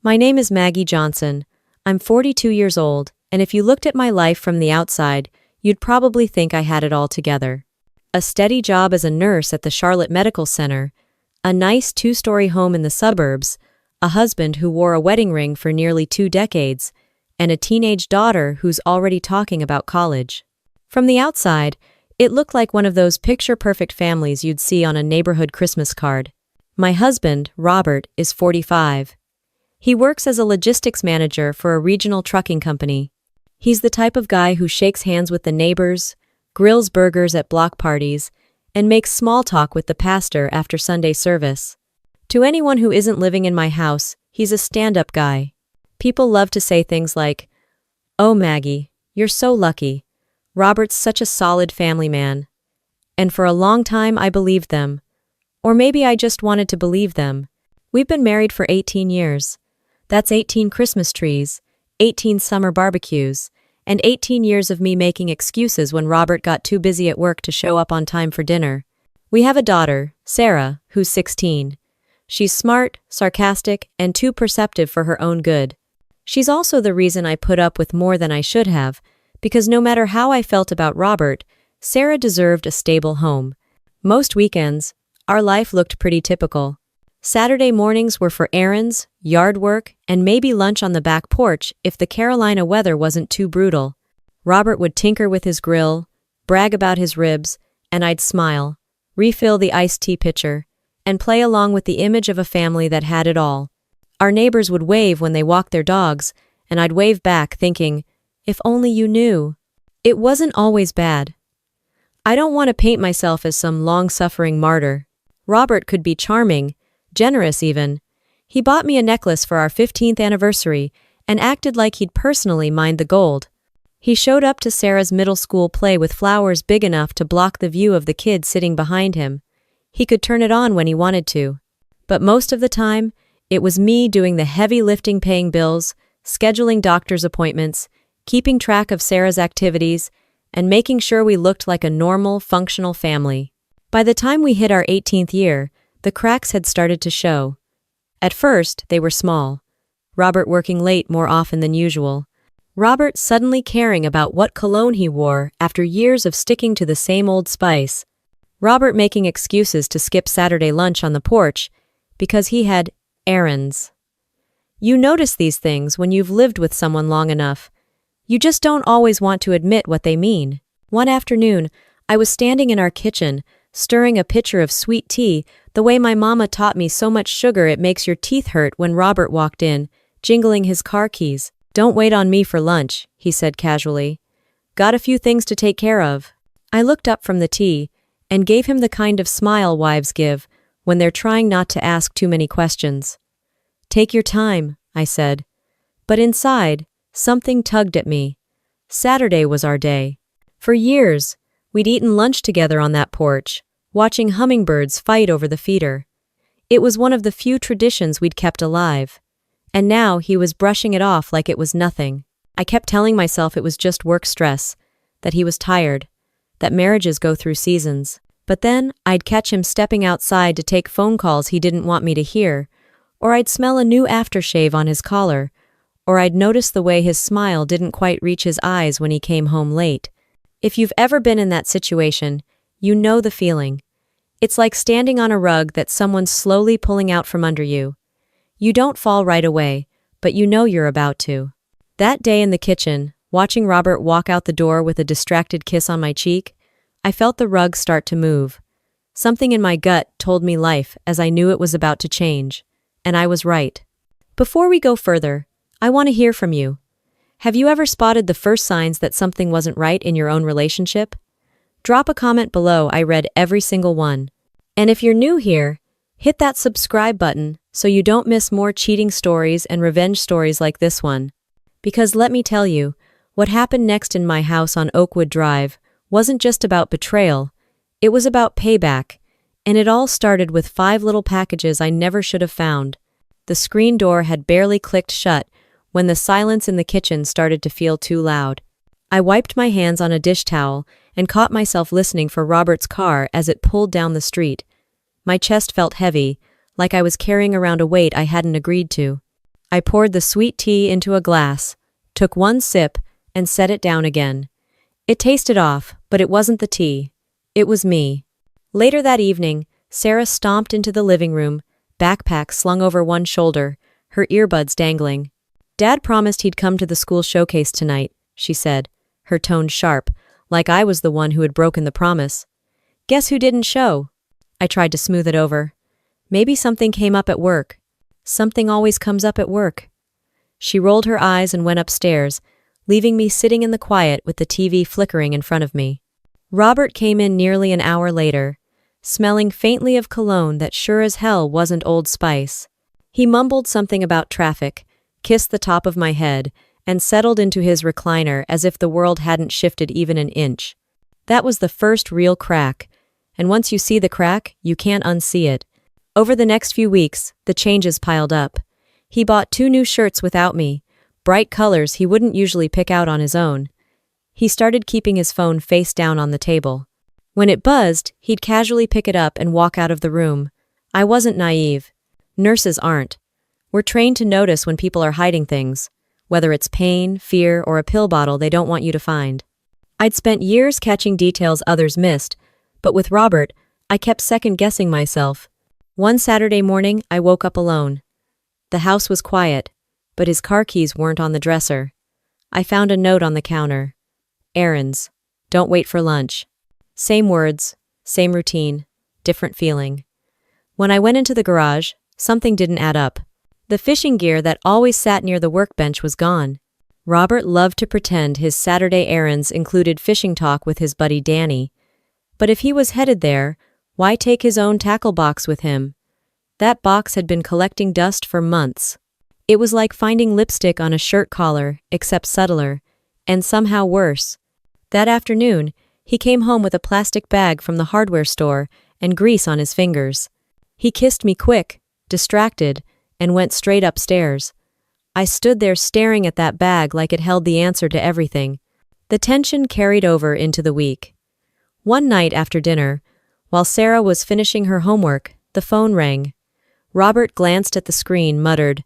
My name is Maggie Johnson. I'm 42 years old, and if you looked at my life from the outside, you'd probably think I had it all together. A steady job as a nurse at the Charlotte Medical Center, a nice two-story home in the suburbs, a husband who wore a wedding ring for nearly 2 decades, and a teenage daughter who's already talking about college. From the outside, it looked like one of those picture-perfect families you'd see on a neighborhood Christmas card. My husband, Robert, is 45. He works as a logistics manager for a regional trucking company. He's the type of guy who shakes hands with the neighbors, grills burgers at block parties, and makes small talk with the pastor after Sunday service. To anyone who isn't living in my house, he's a stand-up guy. People love to say things like, "Oh, Maggie, you're so lucky. Robert's such a solid family man." And for a long time I believed them. Or maybe I just wanted to believe them. We've been married for 18 years. That's 18 Christmas trees, 18 summer barbecues, and 18 years of me making excuses when Robert got too busy at work to show up on time for dinner. We have a daughter, Sarah, who's 16. She's smart, sarcastic, and too perceptive for her own good. She's also the reason I put up with more than I should have, because no matter how I felt about Robert, Sarah deserved a stable home. Most weekends, our life looked pretty typical. Saturday mornings were for errands, yard work, and maybe lunch on the back porch if the Carolina weather wasn't too brutal. Robert would tinker with his grill, brag about his ribs, and I'd smile, refill the iced tea pitcher, and play along with the image of a family that had it all. Our neighbors would wave when they walked their dogs, and I'd wave back thinking, if only you knew. It wasn't always bad. I don't want to paint myself as some long-suffering martyr. Robert could be charming, generous even. He bought me a necklace for our 15th anniversary and acted like he'd personally mined the gold. He showed up to Sarah's middle school play with flowers big enough to block the view of the kid sitting behind him. He could turn it on when he wanted to. But most of the time, it was me doing the heavy lifting, paying bills, scheduling doctor's appointments, keeping track of Sarah's activities, and making sure we looked like a normal, functional family. By the time we hit our 18th year, the cracks had started to show. At first, they were small. Robert working late more often than usual. Robert suddenly caring about what cologne he wore after years of sticking to the same old spice. Robert making excuses to skip Saturday lunch on the porch because he had errands. You notice these things when you've lived with someone long enough. You just don't always want to admit what they mean. One afternoon, I was standing in our kitchen, stirring a pitcher of sweet tea the way my mama taught me so much sugar it makes your teeth hurt when Robert walked in, jingling his car keys. "Don't wait on me for lunch," he said casually. "Got a few things to take care of." I looked up from the tea and gave him the kind of smile wives give when they're trying not to ask too many questions. "Take your time," I said. But inside, something tugged at me. Saturday was our day. For years, we'd eaten lunch together on that porch, watching hummingbirds fight over the feeder. It was one of the few traditions we'd kept alive. And now he was brushing it off like it was nothing. I kept telling myself it was just work stress, that he was tired, that marriages go through seasons. But then I'd catch him stepping outside to take phone calls he didn't want me to hear, or I'd smell a new aftershave on his collar, or I'd notice the way his smile didn't quite reach his eyes when he came home late. If you've ever been in that situation, you know the feeling. It's like standing on a rug that someone's slowly pulling out from under you. You don't fall right away, but you know you're about to. That day in the kitchen, watching Robert walk out the door with a distracted kiss on my cheek, I felt the rug start to move. Something in my gut told me life as I knew it was about to change. And I was right. Before we go further, I want to hear from you. Have you ever spotted the first signs that something wasn't right in your own relationship? Drop a comment below. I read every single one. And if you're new here, hit that subscribe button so you don't miss more cheating stories and revenge stories like this one. Because let me tell you, what happened next in my house on Oakwood Drive wasn't just about betrayal, it was about payback, and it all started with 5 little packages I never should have found. The screen door had barely clicked shut when the silence in the kitchen started to feel too loud. I wiped my hands on a dish towel and caught myself listening for Robert's car as it pulled down the street. My chest felt heavy, like I was carrying around a weight I hadn't agreed to. I poured the sweet tea into a glass, took one sip, and set it down again. It tasted off, but it wasn't the tea. It was me. Later that evening, Sarah stomped into the living room, backpack slung over one shoulder, her earbuds dangling. "Dad promised he'd come to the school showcase tonight," she said, her tone sharp, like I was the one who had broken the promise. "Guess who didn't show?" I tried to smooth it over. "Maybe something came up at work." "Something always comes up at work." She rolled her eyes and went upstairs, leaving me sitting in the quiet with the TV flickering in front of me. Robert came in nearly an hour later, smelling faintly of cologne that sure as hell wasn't Old Spice. He mumbled something about traffic, kissed the top of my head, and settled into his recliner as if the world hadn't shifted even an inch. That was the first real crack, and once you see the crack, you can't unsee it. Over the next few weeks, the changes piled up. He bought 2 new shirts without me, bright colors he wouldn't usually pick out on his own. He started keeping his phone face down on the table. When it buzzed, he'd casually pick it up and walk out of the room. I wasn't naive. Nurses aren't. We're trained to notice when people are hiding things, whether it's pain, fear, or a pill bottle they don't want you to find. I'd spent years catching details others missed, but with Robert, I kept second-guessing myself. One Saturday morning, I woke up alone. The house was quiet, but his car keys weren't on the dresser. I found a note on the counter. "Errands. Don't wait for lunch." Same words, same routine, different feeling. When I went into the garage, something didn't add up. The fishing gear that always sat near the workbench was gone. Robert loved to pretend his Saturday errands included fishing talk with his buddy Danny. But if he was headed there, why take his own tackle box with him? That box had been collecting dust for months. It was like finding lipstick on a shirt collar, except subtler, and somehow worse. That afternoon, he came home with a plastic bag from the hardware store and grease on his fingers. He kissed me quick, distracted, and went straight upstairs. I stood there staring at that bag like it held the answer to everything. The tension carried over into the week. One night after dinner, while Sarah was finishing her homework, the phone rang. Robert glanced at the screen, muttered,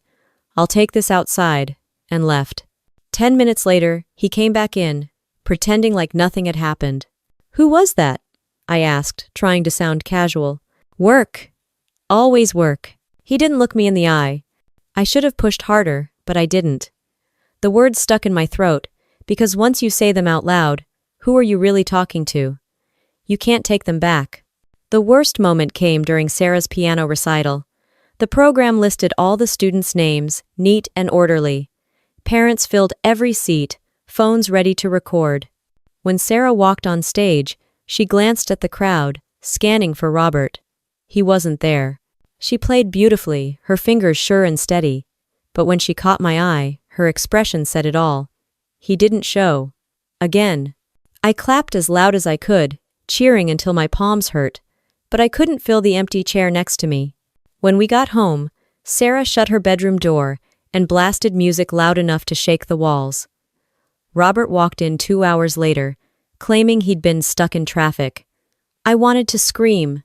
"I'll take this outside," and left. 10 minutes later, he came back in, pretending like nothing had happened. "Who was that?" I asked, trying to sound casual. "Work. Always work." He didn't look me in the eye. I should have pushed harder, but I didn't. The words stuck in my throat, because once you say them out loud, who are you really talking to? You can't take them back. The worst moment came during Sarah's piano recital. The program listed all the students' names, neat and orderly. Parents filled every seat, phones ready to record. When Sarah walked on stage, she glanced at the crowd, scanning for Robert. He wasn't there. She played beautifully, her fingers sure and steady. But when she caught my eye, her expression said it all. He didn't show. Again. I clapped as loud as I could, cheering until my palms hurt, but I couldn't fill the empty chair next to me. When we got home, Sarah shut her bedroom door and blasted music loud enough to shake the walls. Robert walked in 2 hours later, claiming he'd been stuck in traffic. I wanted to scream.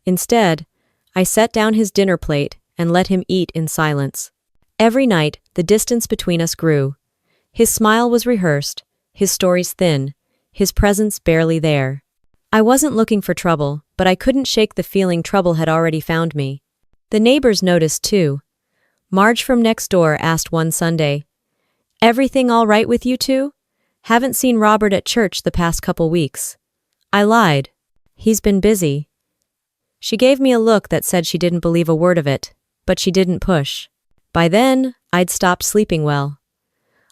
Instead, I set down his dinner plate and let him eat in silence. Every night, the distance between us grew. His smile was rehearsed, his stories thin, his presence barely there. I wasn't looking for trouble, but I couldn't shake the feeling trouble had already found me. The neighbors noticed too. Marge from next door asked one Sunday, "Everything all right with you two? Haven't seen Robert at church the past couple weeks." I lied. "He's been busy." She gave me a look that said she didn't believe a word of it, but she didn't push. By then, I'd stopped sleeping well.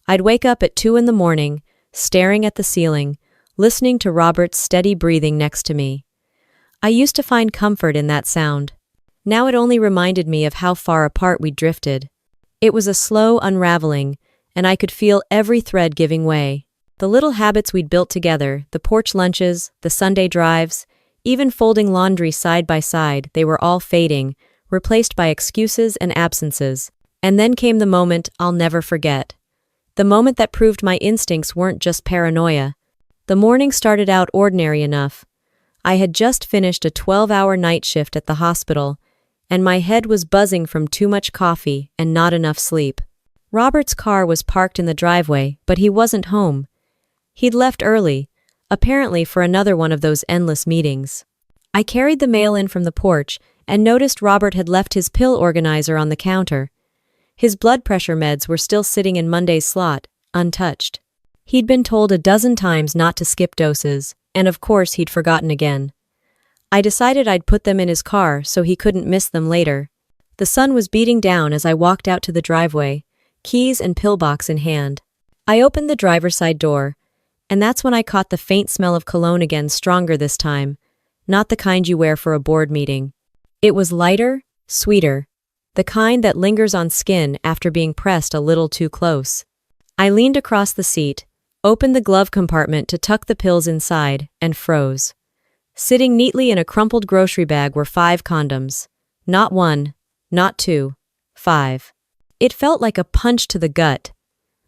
I'd wake up at 2 in the morning, staring at the ceiling, listening to Robert's steady breathing next to me. I used to find comfort in that sound. Now it only reminded me of how far apart we'd drifted. It was a slow unraveling, and I could feel every thread giving way. The little habits we'd built together, the porch lunches, the Sunday drives, even folding laundry side by side, they were all fading, replaced by excuses and absences. And then came the moment I'll never forget. The moment that proved my instincts weren't just paranoia. The morning started out ordinary enough. I had just finished a 12-hour night shift at the hospital, and my head was buzzing from too much coffee and not enough sleep. Robert's car was parked in the driveway, but he wasn't home. He'd left early, apparently for another one of those endless meetings. I carried the mail in from the porch and noticed Robert had left his pill organizer on the counter. His blood pressure meds were still sitting in Monday's slot, untouched. He'd been told a dozen times not to skip doses, and of course he'd forgotten again. I decided I'd put them in his car so he couldn't miss them later. The sun was beating down as I walked out to the driveway, keys and pillbox in hand. I opened the driver's side door, and that's when I caught the faint smell of cologne again, stronger this time, not the kind you wear for a board meeting. It was lighter, sweeter, the kind that lingers on skin after being pressed a little too close. I leaned across the seat, opened the glove compartment to tuck the pills inside, and froze. Sitting neatly in a crumpled grocery bag were 5 condoms. Not 1, not 2, 5. It felt like a punch to the gut.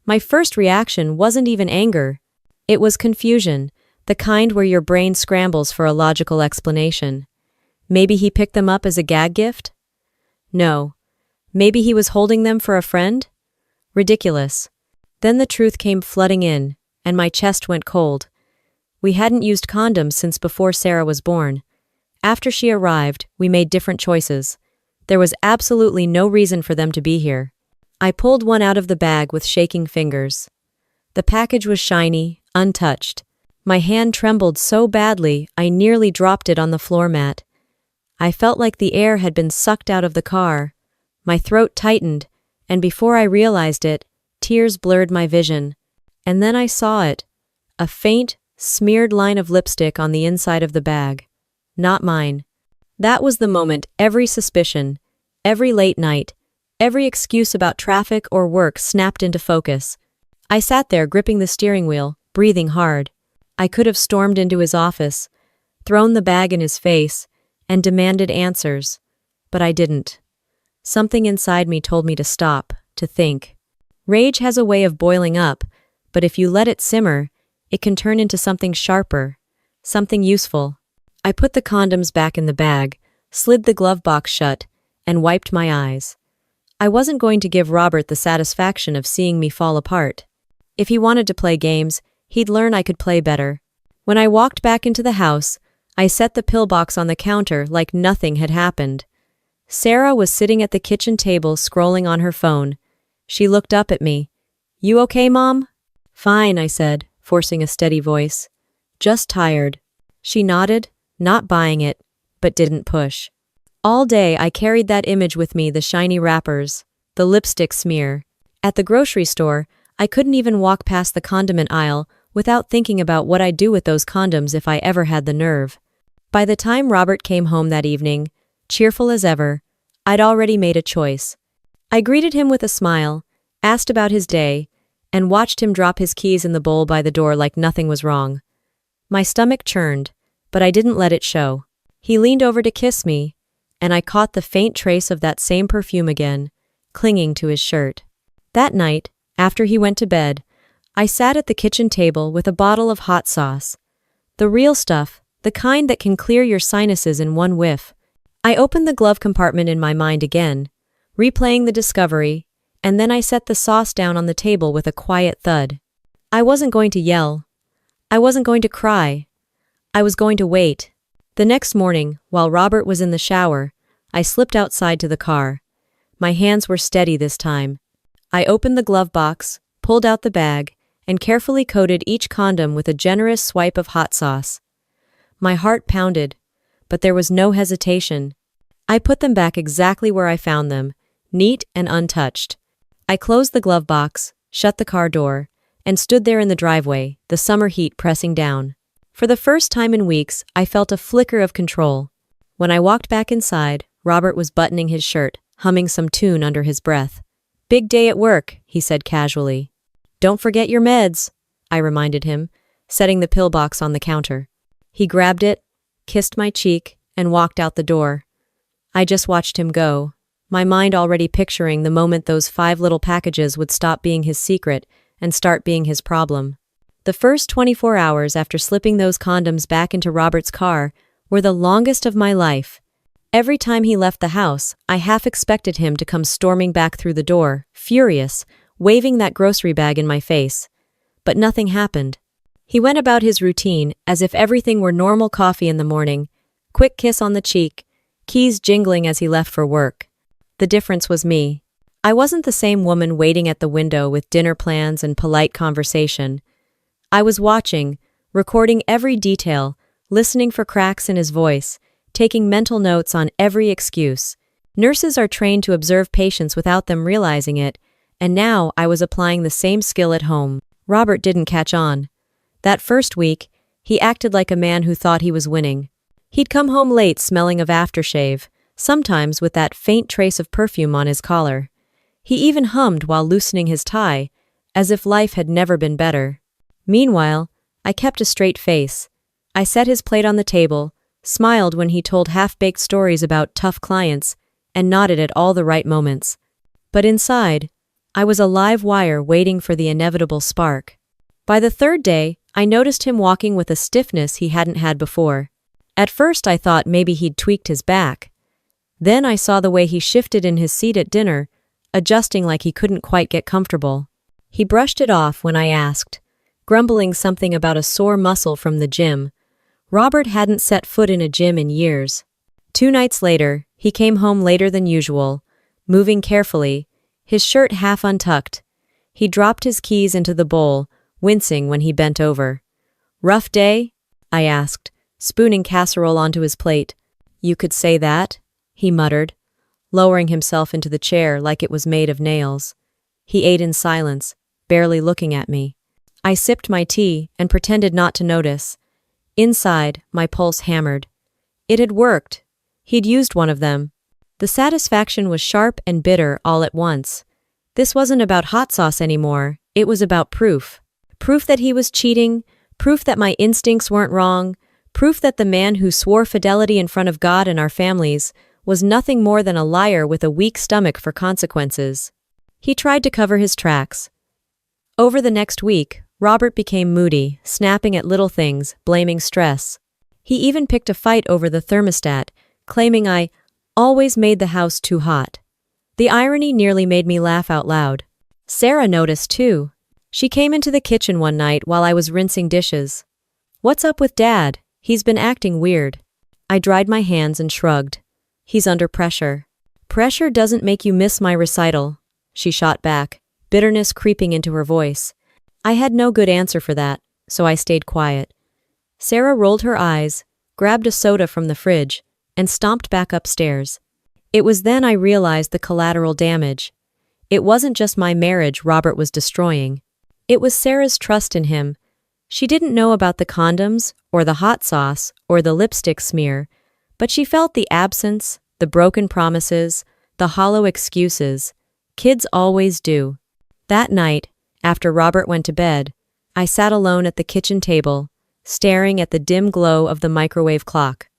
My first reaction wasn't even anger. It was confusion, the kind where your brain scrambles for a logical explanation. Maybe he picked them up as a gag gift? No. Maybe he was holding them for a friend? Ridiculous. Then the truth came flooding in, and my chest went cold. We hadn't used condoms since before Sarah was born. After she arrived, we made different choices. There was absolutely no reason for them to be here. I pulled one out of the bag with shaking fingers. The package was shiny, untouched. My hand trembled so badly I nearly dropped it on the floor mat. I felt like the air had been sucked out of the car. My throat tightened, and before I realized it, tears blurred my vision. And then I saw it. A faint, smeared line of lipstick on the inside of the bag. Not mine. That was the moment every suspicion, every late night, every excuse about traffic or work snapped into focus. I sat there gripping the steering wheel, breathing hard. I could have stormed into his office, thrown the bag in his face, and demanded answers. But I didn't. Something inside me told me to stop, to think. Rage has a way of boiling up, but if you let it simmer, it can turn into something sharper, something useful. I put the condoms back in the bag, slid the glove box shut, and wiped my eyes. I wasn't going to give Robert the satisfaction of seeing me fall apart. If he wanted to play games, he'd learn I could play better. When I walked back into the house, I set the pillbox on the counter like nothing had happened. Sarah was sitting at the kitchen table scrolling on her phone. She looked up at me. "You okay, Mom?" "Fine," I said, forcing a steady voice. "Just tired." She nodded, not buying it, but didn't push. All day I carried that image with me, the shiny wrappers, the lipstick smear. At the grocery store, I couldn't even walk past the condiment aisle without thinking about what I'd do with those condoms if I ever had the nerve. By the time Robert came home that evening, cheerful as ever, I'd already made a choice. I greeted him with a smile, asked about his day, and watched him drop his keys in the bowl by the door like nothing was wrong. My stomach churned, but I didn't let it show. He leaned over to kiss me, and I caught the faint trace of that same perfume again, clinging to his shirt. That night, after he went to bed, I sat at the kitchen table with a bottle of hot sauce. The real stuff, the kind that can clear your sinuses in one whiff. I opened the glove compartment in my mind again, replaying the discovery, and then I set the sauce down on the table with a quiet thud. I wasn't going to yell. I wasn't going to cry. I was going to wait. The next morning, while Robert was in the shower, I slipped outside to the car. My hands were steady this time. I opened the glove box, pulled out the bag, and carefully coated each condom with a generous swipe of hot sauce. My heart pounded, but there was no hesitation. I put them back exactly where I found them, neat and untouched. I closed the glove box, shut the car door, and stood there in the driveway, the summer heat pressing down. For the first time in weeks, I felt a flicker of control. When I walked back inside, Robert was buttoning his shirt, humming some tune under his breath. "Big day at work," he said casually. "Don't forget your meds," I reminded him, setting the pillbox on the counter. He grabbed it, kissed my cheek, and walked out the door. I just watched him go, my mind already picturing the moment those 5 little packages would stop being his secret and start being his problem. The first 24 hours after slipping those condoms back into Robert's car were the longest of my life. Every time he left the house, I half expected him to come storming back through the door, furious, waving that grocery bag in my face. But nothing happened. He went about his routine as if everything were normal: coffee in the morning, quick kiss on the cheek, keys jingling as he left for work. The difference was me. I wasn't the same woman waiting at the window with dinner plans and polite conversation. I was watching, recording every detail, listening for cracks in his voice, taking mental notes on every excuse. Nurses are trained to observe patients without them realizing it, and now I was applying the same skill at home. Robert didn't catch on. That first week, he acted like a man who thought he was winning. He'd come home late smelling of aftershave, sometimes with that faint trace of perfume on his collar. He even hummed while loosening his tie, as if life had never been better. Meanwhile, I kept a straight face. I set his plate on the table, smiled when he told half-baked stories about tough clients, and nodded at all the right moments. But inside, I was a live wire waiting for the inevitable spark. By the third day, I noticed him walking with a stiffness he hadn't had before. At first I thought maybe he'd tweaked his back. Then I saw the way he shifted in his seat at dinner, adjusting like he couldn't quite get comfortable. He brushed it off when I asked, grumbling something about a sore muscle from the gym. Robert hadn't set foot in a gym in years. 2 nights later, he came home later than usual, moving carefully, his shirt half untucked. He dropped his keys into the bowl, wincing when he bent over. "Rough day?" I asked, spooning casserole onto his plate. "You could say that," he muttered, lowering himself into the chair like it was made of nails. He ate in silence, barely looking at me. I sipped my tea and pretended not to notice. Inside, my pulse hammered. It had worked. He'd used one of them. The satisfaction was sharp and bitter all at once. This wasn't about hot sauce anymore, it was about proof. Proof that he was cheating, proof that my instincts weren't wrong, proof that the man who swore fidelity in front of God and our families was nothing more than a liar with a weak stomach for consequences. He tried to cover his tracks. Over the next week, Robert became moody, snapping at little things, blaming stress. He even picked a fight over the thermostat, claiming I always made the house too hot. The irony nearly made me laugh out loud. Sarah noticed too. She came into the kitchen one night while I was rinsing dishes. "What's up with Dad? He's been acting weird." I dried my hands and shrugged. "He's under pressure." "Pressure doesn't make you miss my recital," she shot back, bitterness creeping into her voice. I had no good answer for that, so I stayed quiet. Sarah rolled her eyes, grabbed a soda from the fridge, and stomped back upstairs. It was then I realized the collateral damage. It wasn't just my marriage Robert was destroying. It was Sarah's trust in him. She didn't know about the condoms, or the hot sauce, or the lipstick smear, but she felt the absence, the broken promises, the hollow excuses. Kids always do. That night, after Robert went to bed, I sat alone at the kitchen table, staring at the dim glow of the microwave clock.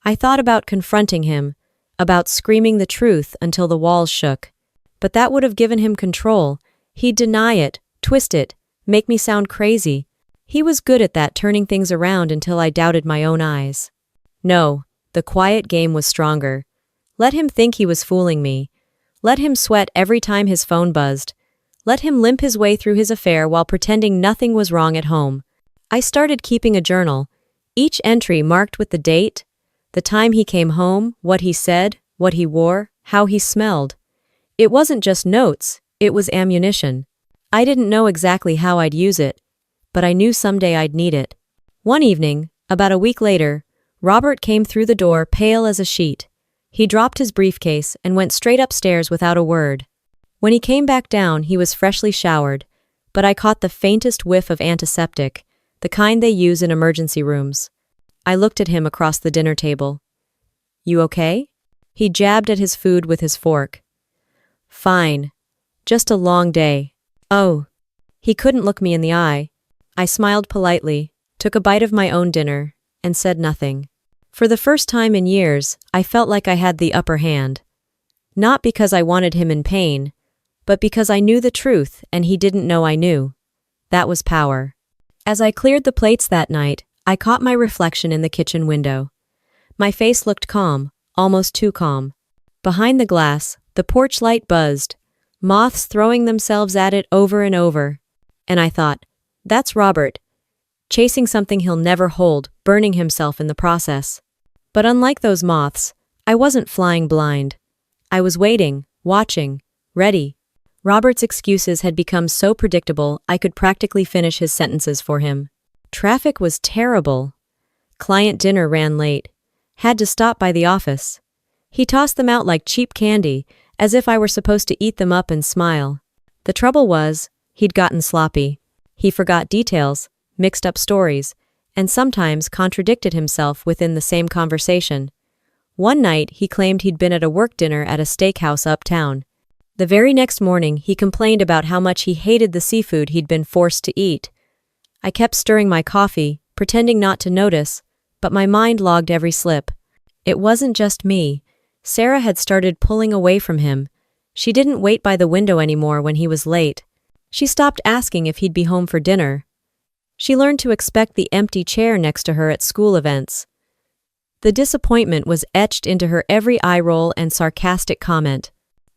I thought about confronting him, about screaming the truth until the walls shook. But that would have given him control. He'd deny it, twist it, make me sound crazy. He was good at that, turning things around until I doubted my own eyes. No, the quiet game was stronger. Let him think he was fooling me. Let him sweat every time his phone buzzed. Let him limp his way through his affair while pretending nothing was wrong at home. I started keeping a journal, each entry marked with the date, the time he came home, what he said, what he wore, how he smelled. It wasn't just notes, it was ammunition. I didn't know exactly how I'd use it, but I knew someday I'd need it. One evening, about a week later, Robert came through the door pale as a sheet. He dropped his briefcase and went straight upstairs without a word. When he came back down, he was freshly showered, but I caught the faintest whiff of antiseptic, the kind they use in emergency rooms. I looked at him across the dinner table. "You okay?" He jabbed at his food with his fork. "Fine. Just a long day." "Oh." He couldn't look me in the eye. I smiled politely, took a bite of my own dinner, and said nothing. For the first time in years, I felt like I had the upper hand. Not because I wanted him in pain, but because I knew the truth and he didn't know I knew. That was power. As I cleared the plates that night, I caught my reflection in the kitchen window. My face looked calm, almost too calm. Behind the glass, the porch light buzzed. moths throwing themselves at it over and over. And I thought, that's Robert, chasing something he'll never hold, burning himself in the process. But unlike those moths, I wasn't flying blind. I was waiting, watching, ready. Robert's excuses had become so predictable I could practically finish his sentences for him. Traffic was terrible. Client dinner ran late. Had to stop by the office. He tossed them out like cheap candy, as if I were supposed to eat them up and smile. The trouble was, he'd gotten sloppy. He forgot details, mixed up stories, and sometimes contradicted himself within the same conversation. One night, he claimed he'd been at a work dinner at a steakhouse uptown. The very next morning, he complained about how much he hated the seafood he'd been forced to eat. I kept stirring my coffee, pretending not to notice, but my mind logged every slip. It wasn't just me. Sarah had started pulling away from him. She didn't wait by the window anymore when he was late. She stopped asking if he'd be home for dinner. She learned to expect the empty chair next to her at school events. The disappointment was etched into her every eye roll and sarcastic comment.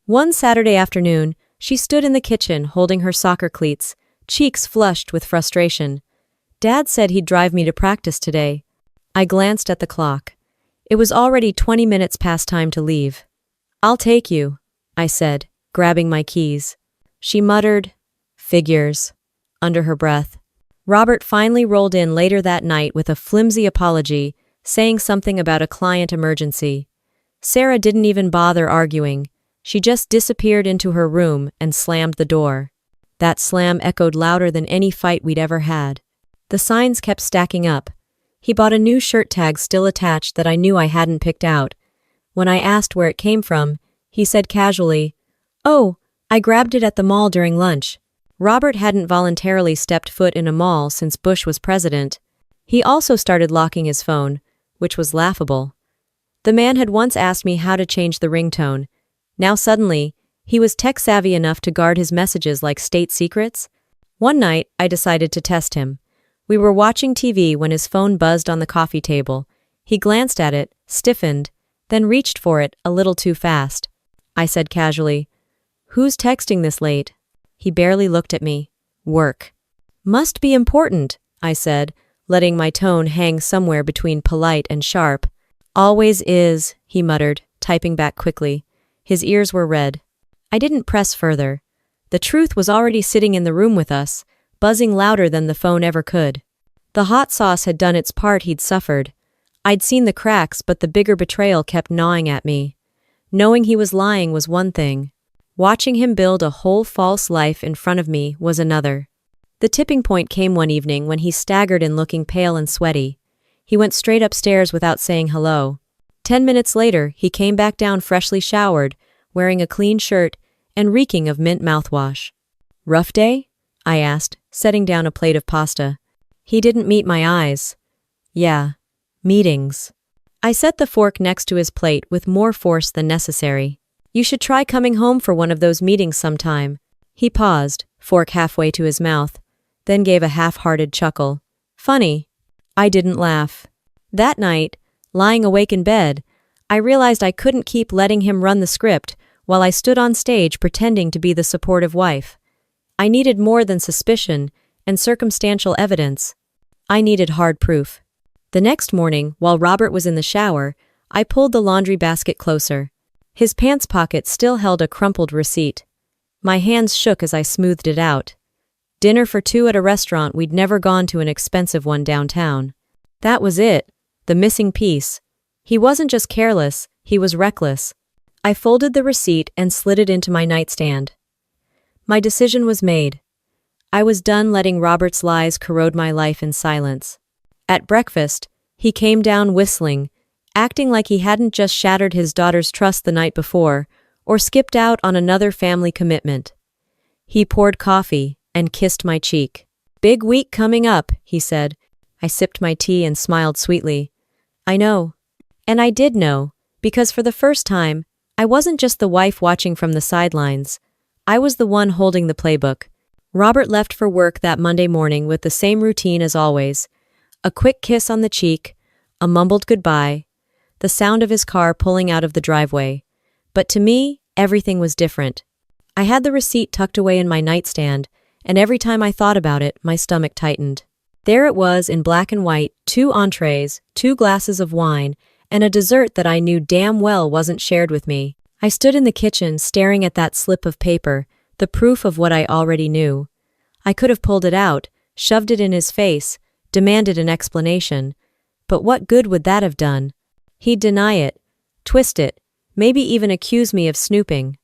One Saturday afternoon, she stood in the kitchen holding her soccer cleats, cheeks flushed with frustration. Dad said he'd drive me to practice today. I glanced at the clock. It was already 20 minutes past time to leave. I'll take you, I said, grabbing my keys. She muttered, "Figures," under her breath. Robert finally rolled in later that night with a flimsy apology, saying something about a client emergency. Sarah didn't even bother arguing. She just disappeared into her room and slammed the door. That slam echoed louder than any fight we'd ever had. The signs kept stacking up. He bought a new shirt tag still attached that I knew I hadn't picked out. When I asked where it came from, he said casually, "Oh, I grabbed it at the mall during lunch." Robert hadn't voluntarily stepped foot in a mall since Bush was president. He also started locking his phone, which was laughable. The man had once asked me how to change the ringtone. Now suddenly, he was tech-savvy enough to guard his messages like state secrets. One night, I decided to test him. We were watching TV when his phone buzzed on the coffee table. He glanced at it, stiffened, then reached for it a little too fast. I said casually, "Who's texting this late?" He barely looked at me. "Work." "Must be important," I said, letting my tone hang somewhere between polite and sharp. "Always is," he muttered, typing back quickly. His ears were red. I didn't press further. The truth was already sitting in the room with us, buzzing louder than the phone ever could. The hot sauce had done its part. He'd suffered. I'd seen the cracks, but the bigger betrayal kept gnawing at me. Knowing he was lying was one thing. Watching him build a whole false life in front of me was another. The tipping point came one evening when he staggered in looking pale and sweaty. He went straight upstairs without saying hello. 10 minutes later, he came back down freshly showered, wearing a clean shirt and reeking of mint mouthwash. "Rough day?" I asked, setting down a plate of pasta. He didn't meet my eyes. "Yeah, meetings." I set the fork next to his plate with more force than necessary. "You should try coming home for one of those meetings sometime." He paused, fork halfway to his mouth, then gave a half-hearted chuckle. "Funny." I didn't laugh. That night, lying awake in bed, I realized I couldn't keep letting him run the script while I stood on stage pretending to be the supportive wife. I needed more than suspicion and circumstantial evidence. I needed hard proof. The next morning, while Robert was in the shower, I pulled the laundry basket closer. His pants pocket still held a crumpled receipt. My hands shook as I smoothed it out. Dinner for two at a restaurant we'd never gone to, an expensive one downtown. That was it, the missing piece. He wasn't just careless, he was reckless. I folded the receipt and slid it into my nightstand. My decision was made. I was done letting Robert's lies corrode my life in silence. At breakfast, he came down whistling, acting like he hadn't just shattered his daughter's trust the night before, or skipped out on another family commitment. He poured coffee and kissed my cheek. "Big week coming up," he said. I sipped my tea and smiled sweetly. "I know." And I did know, because for the first time, I wasn't just the wife watching from the sidelines. I was the one holding the playbook. Robert left for work that Monday morning with the same routine as always. A quick kiss on the cheek, a mumbled goodbye, the sound of his car pulling out of the driveway. But to me, everything was different. I had the receipt tucked away in my nightstand, and every time I thought about it, my stomach tightened. There it was in black and white, 2 entrees, 2 glasses of wine, and a dessert that I knew damn well wasn't shared with me. I stood in the kitchen staring at that slip of paper, the proof of what I already knew. I could have pulled it out, shoved it in his face, demanded an explanation. But what good would that have done? He'd deny it, twist it, maybe even accuse me of snooping.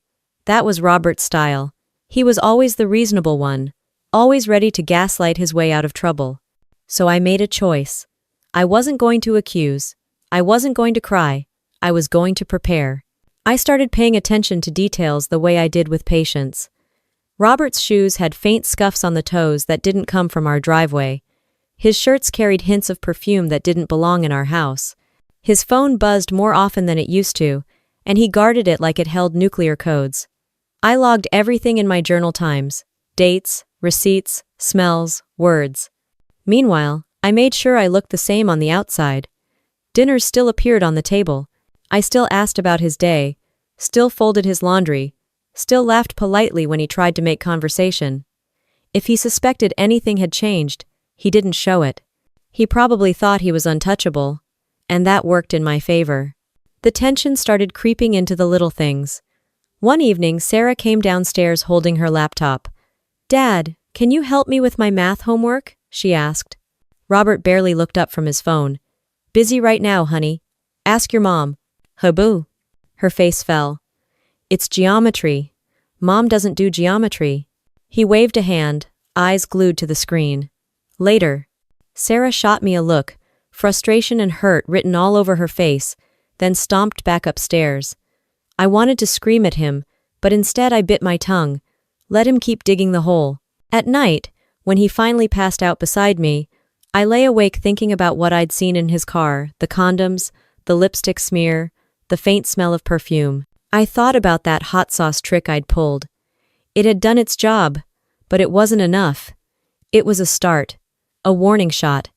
That was Robert's style. He was always the reasonable one, always ready to gaslight his way out of trouble. So I made a choice. I wasn't going to accuse. I wasn't going to cry. I was going to prepare. I started paying attention to details the way I did with patience. Robert's shoes had faint scuffs on the toes that didn't come from our driveway. His shirts carried hints of perfume that didn't belong in our house. His phone buzzed more often than it used to, and he guarded it like it held nuclear codes. I logged everything in my journal times: dates, receipts, smells, words. Meanwhile, I made sure I looked the same on the outside. Dinners still appeared on the table. I still asked about his day, still folded his laundry, still laughed politely when he tried to make conversation. If he suspected anything had changed, he didn't show it. He probably thought he was untouchable, and that worked in my favor. The tension started creeping into the little things. One evening, Sarah came downstairs holding her laptop. "Dad, can you help me with my math homework?" she asked. Robert barely looked up from his phone. "Busy right now, honey. Ask your mom." "Haboo." Her face fell. "It's geometry. Mom doesn't do geometry." He waved a hand, eyes glued to the screen. "Later." Sarah shot me a look, frustration and hurt written all over her face, then stomped back upstairs. I wanted to scream at him, but instead I bit my tongue, let him keep digging the hole. At night, when he finally passed out beside me, I lay awake thinking about what I'd seen in his car, the condoms, the lipstick smear, the faint smell of perfume. I thought about that hot sauce trick I'd pulled. It had done its job, but it wasn't enough. It was a start, a warning shot.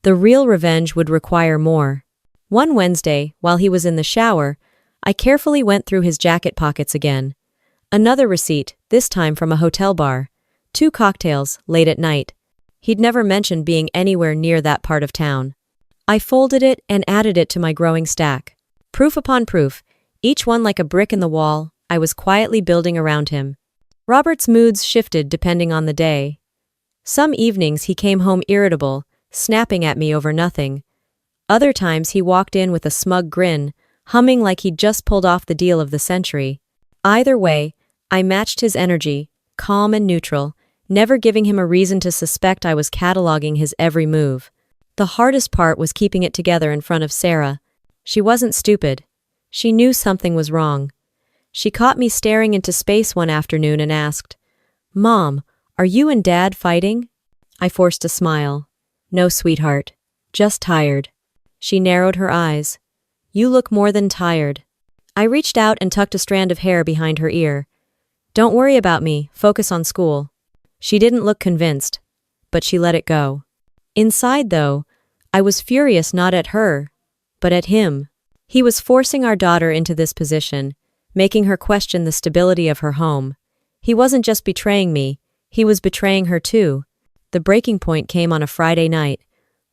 The real revenge would require more. One Wednesday, while he was in the shower, I carefully went through his jacket pockets again. Another receipt, this time from a hotel bar. 2 cocktails, late at night. He'd never mentioned being anywhere near that part of town. I folded it and added it to my growing stack. Proof upon proof, each one like a brick in the wall, I was quietly building around him. Robert's moods shifted depending on the day. Some evenings he came home irritable, snapping at me over nothing. Other times he walked in with a smug grin, humming like he'd just pulled off the deal of the century. Either way, I matched his energy, calm and neutral, never giving him a reason to suspect I was cataloging his every move. The hardest part was keeping it together in front of Sarah. She wasn't stupid. She knew something was wrong. She caught me staring into space one afternoon and asked, "Mom, are you and Dad fighting?" I forced a smile. "No, sweetheart. Just tired." She narrowed her eyes. "You look more than tired." I reached out and tucked a strand of hair behind her ear. "Don't worry about me. Focus on school." She didn't look convinced, but she let it go. Inside, though, I was furious not at her, but at him. He was forcing our daughter into this position, making her question the stability of her home. He wasn't just betraying me, he was betraying her too. The breaking point came on a Friday night.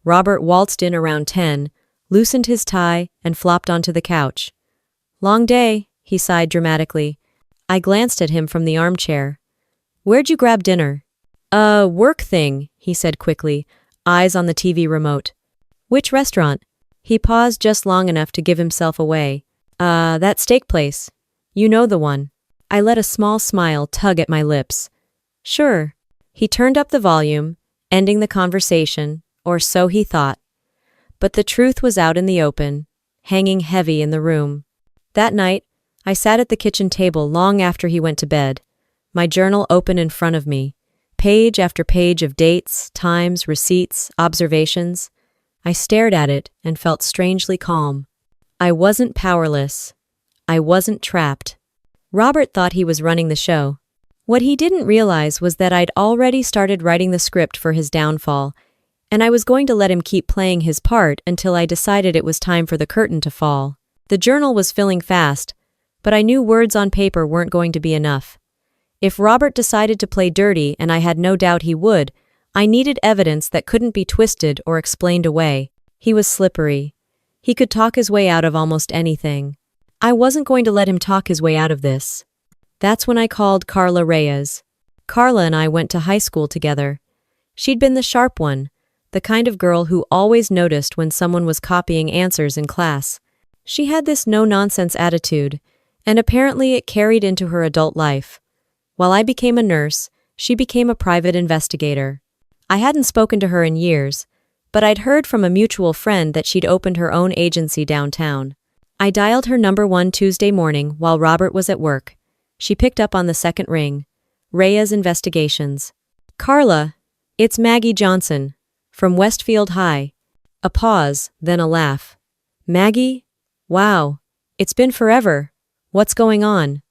Robert waltzed in around 10, loosened his tie, and flopped onto the couch. "Long day," he sighed dramatically. I glanced at him from the armchair. "Where'd you grab dinner?" Work thing," he said quickly, eyes on the TV remote. "Which restaurant?" He paused just long enough to give himself away. That steak place. You know the one." I let a small smile tug at my lips. "Sure." He turned up the volume, ending the conversation, or so he thought. But the truth was out in the open, hanging heavy in the room. That night, I sat at the kitchen table long after he went to bed, my journal open in front of me, page after page of dates, times, receipts, observations. I stared at it and felt strangely calm. I wasn't powerless. I wasn't trapped. Robert thought he was running the show. What he didn't realize was that I'd already started writing the script for his downfall, and I was going to let him keep playing his part until I decided it was time for the curtain to fall. The journal was filling fast, but I knew words on paper weren't going to be enough. If Robert decided to play dirty, and I had no doubt he would, I needed evidence that couldn't be twisted or explained away. He was slippery. He could talk his way out of almost anything. I wasn't going to let him talk his way out of this. That's when I called Carla Reyes. Carla and I went to high school together. She'd been the sharp one, the kind of girl who always noticed when someone was copying answers in class. She had this no-nonsense attitude, and apparently it carried into her adult life. While I became a nurse, she became a private investigator. I hadn't spoken to her in years, but I'd heard from a mutual friend that she'd opened her own agency downtown. I dialed her number one Tuesday morning while Robert was at work. She picked up on the second ring. Reyes Investigations. Carla, it's Maggie Johnson, from Westfield High. A pause, then a laugh. Maggie? Wow, it's been forever. What's going on?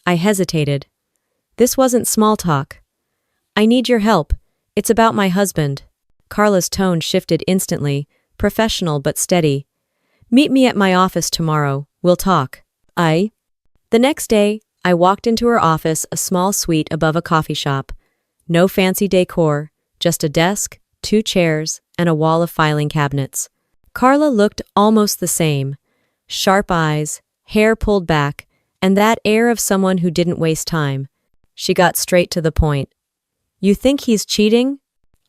I hesitated. This wasn't small talk. I need your help. It's about my husband. Carla's tone shifted instantly, professional but steady. Meet me at my office tomorrow. We'll talk. The next day, I walked into her office, a small suite above a coffee shop. No fancy decor, just a desk, 2 chairs, and a wall of filing cabinets. Carla looked almost the same. Sharp eyes, hair pulled back, and that air of someone who didn't waste time. She got straight to the point. You think he's cheating?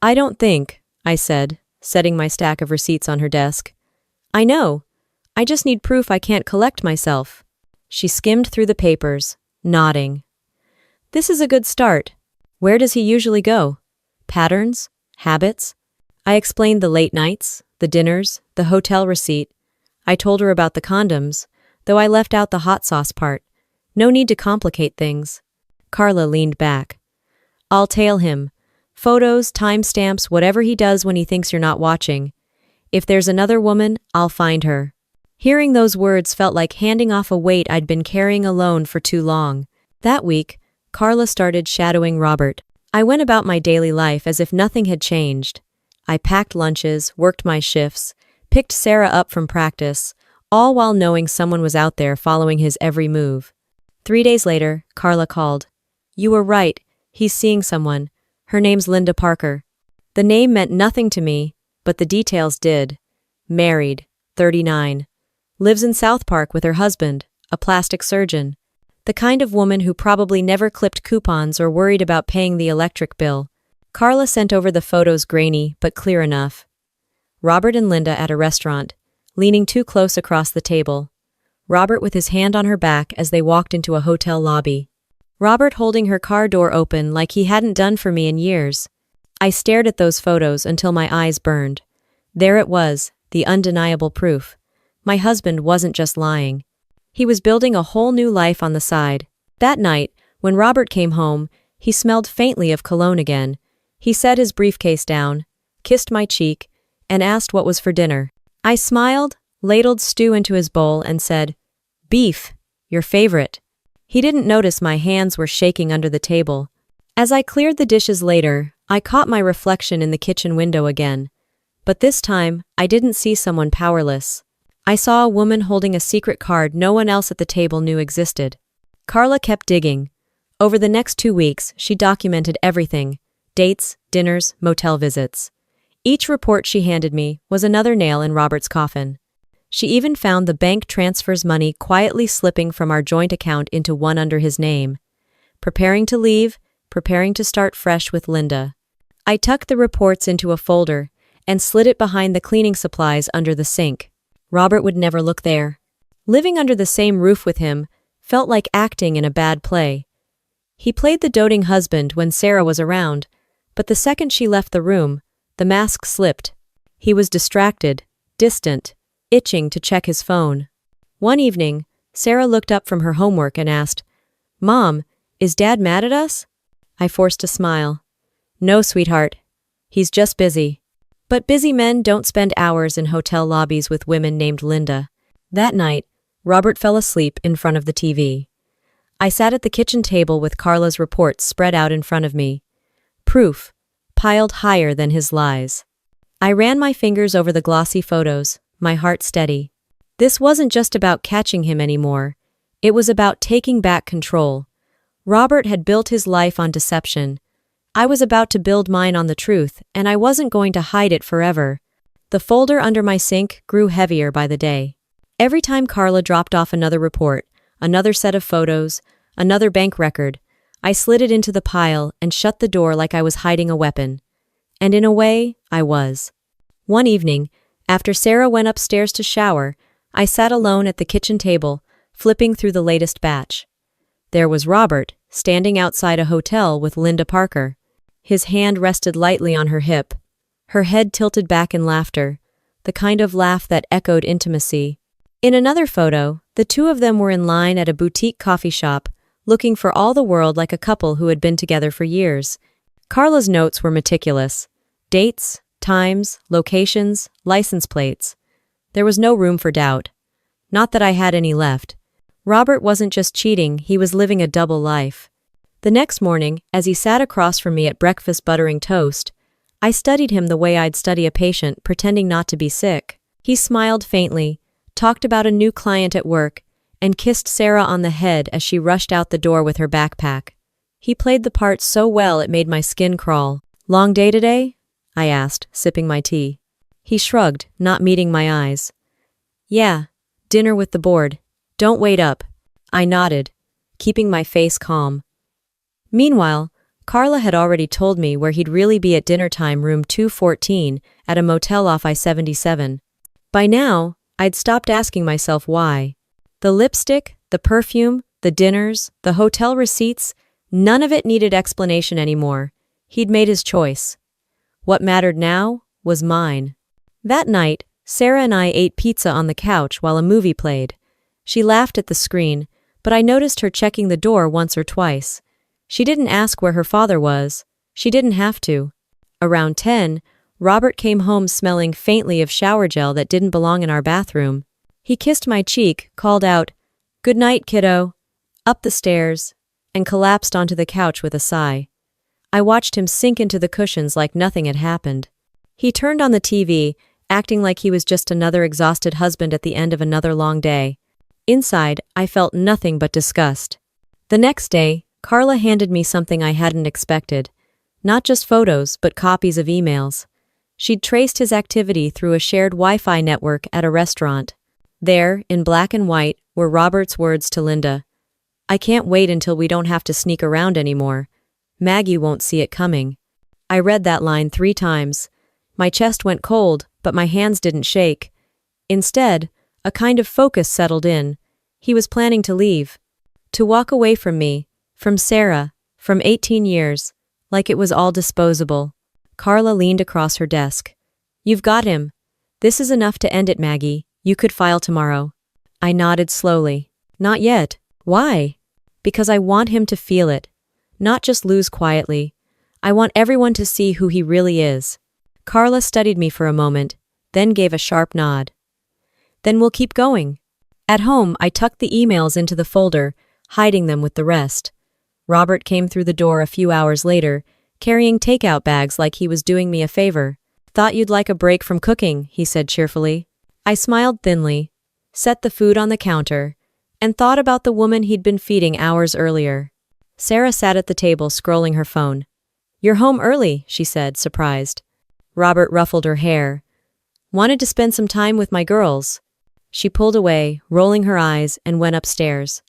I don't think, I said, setting my stack of receipts on her desk. I know. I just need proof I can't collect myself. She skimmed through the papers, nodding. This is a good start. Where does he usually go? Patterns? Habits? I explained the late nights, the dinners, the hotel receipt. I told her about the condoms, though I left out the hot sauce part. No need to complicate things. Carla leaned back. I'll tail him. Photos, timestamps, whatever he does when he thinks you're not watching. If there's another woman, I'll find her. Hearing those words felt like handing off a weight I'd been carrying alone for too long. That week, Carla started shadowing Robert. I went about my daily life as if nothing had changed. I packed lunches, worked my shifts, picked Sarah up from practice, all while knowing someone was out there following his every move. 3 days later, Carla called. You were right, he's seeing someone. Her name's Linda Parker. The name meant nothing to me, but the details did. Married, 39. Lives in South Park with her husband, a plastic surgeon. The kind of woman who probably never clipped coupons or worried about paying the electric bill. Carla sent over the photos, grainy but clear enough. Robert and Linda at a restaurant, leaning too close across the table. Robert with his hand on her back as they walked into a hotel lobby. Robert holding her car door open like he hadn't done for me in years. I stared at those photos until my eyes burned. There it was, the undeniable proof. My husband wasn't just lying. He was building a whole new life on the side. That night, when Robert came home, he smelled faintly of cologne again. He set his briefcase down, kissed my cheek, and asked what was for dinner. I smiled, ladled stew into his bowl, and said, Beef, your favorite. He didn't notice my hands were shaking under the table. As I cleared the dishes later, I caught my reflection in the kitchen window again. But this time, I didn't see someone powerless. I saw a woman holding a secret card no one else at the table knew existed. Carla kept digging. Over the next 2 weeks, she documented everything. Dates, dinners, motel visits. Each report she handed me was another nail in Robert's coffin. She even found the bank transfers money quietly slipping from our joint account into one under his name. Preparing to leave, preparing to start fresh with Linda. I tucked the reports into a folder and slid it behind the cleaning supplies under the sink. Robert would never look there. Living under the same roof with him felt like acting in a bad play. He played the doting husband when Sarah was around, but the second she left the room, the mask slipped. He was distracted, distant, itching to check his phone. One evening, Sarah looked up from her homework and asked, Mom, is Dad mad at us? I forced a smile. No, sweetheart. He's just busy. But busy men don't spend hours in hotel lobbies with women named Linda. That night, Robert fell asleep in front of the TV. I sat at the kitchen table with Carla's reports spread out in front of me. Proof, piled higher than his lies. I ran my fingers over the glossy photos, my heart steady. This wasn't just about catching him anymore. It was about taking back control. Robert had built his life on deception. I was about to build mine on the truth, and I wasn't going to hide it forever. The folder under my sink grew heavier by the day. Every time Carla dropped off another report, another set of photos, another bank record, I slid it into the pile and shut the door like I was hiding a weapon. And in a way, I was. One evening, after Sarah went upstairs to shower, I sat alone at the kitchen table, flipping through the latest batch. There was Robert, standing outside a hotel with Linda Parker. His hand rested lightly on her hip. Her head tilted back in laughter, the kind of laugh that echoed intimacy. In another photo, the two of them were in line at a boutique coffee shop, looking for all the world like a couple who had been together for years. Carla's notes were meticulous. Dates, times, locations, license plates. There was no room for doubt. Not that I had any left. Robert wasn't just cheating, he was living a double life. The next morning, as he sat across from me at breakfast buttering toast, I studied him the way I'd study a patient pretending not to be sick. He smiled faintly, talked about a new client at work, and kissed Sarah on the head as she rushed out the door with her backpack. He played the part so well it made my skin crawl. "Long day today?" I asked, sipping my tea. He shrugged, not meeting my eyes. "Yeah, dinner with the board. Don't wait up." I nodded, keeping my face calm. Meanwhile, Carla had already told me where he'd really be at dinner time, room 214, at a motel off I-77. By now, I'd stopped asking myself why. The lipstick, the perfume, the dinners, the hotel receipts, none of it needed explanation anymore. He'd made his choice. What mattered now was mine. That night, Sarah and I ate pizza on the couch while a movie played. She laughed at the screen, but I noticed her checking the door once or twice. She didn't ask where her father was. She didn't have to. Around 10, Robert came home smelling faintly of shower gel that didn't belong in our bathroom. He kissed my cheek, called out, "Good night, kiddo," up the stairs, and collapsed onto the couch with a sigh. I watched him sink into the cushions like nothing had happened. He turned on the TV, acting like he was just another exhausted husband at the end of another long day. Inside, I felt nothing but disgust. The next day, Carla handed me something I hadn't expected. Not just photos, but copies of emails. She'd traced his activity through a shared Wi-Fi network at a restaurant. There, in black and white, were Robert's words to Linda. "I can't wait until we don't have to sneak around anymore. Maggie won't see it coming." I read that line 3 times. My chest went cold, but my hands didn't shake. Instead, a kind of focus settled in. He was planning to leave. To walk away from me, from Sarah, from 18 years, like it was all disposable. Carla leaned across her desk. "You've got him. This is enough to end it, Maggie. You could file tomorrow." I nodded slowly. "Not yet." "Why?" "Because I want him to feel it. Not just lose quietly. I want everyone to see who he really is." Carla studied me for a moment, then gave a sharp nod. "Then we'll keep going." At home, I tucked the emails into the folder, hiding them with the rest. Robert came through the door a few hours later, carrying takeout bags like he was doing me a favor. "Thought you'd like a break from cooking," he said cheerfully. I smiled thinly, set the food on the counter, and thought about the woman he'd been feeding hours earlier. Sarah sat at the table scrolling her phone. "You're home early," she said, surprised. Robert ruffled her hair. "Wanted to spend some time with my girls." She pulled away, rolling her eyes, and went upstairs.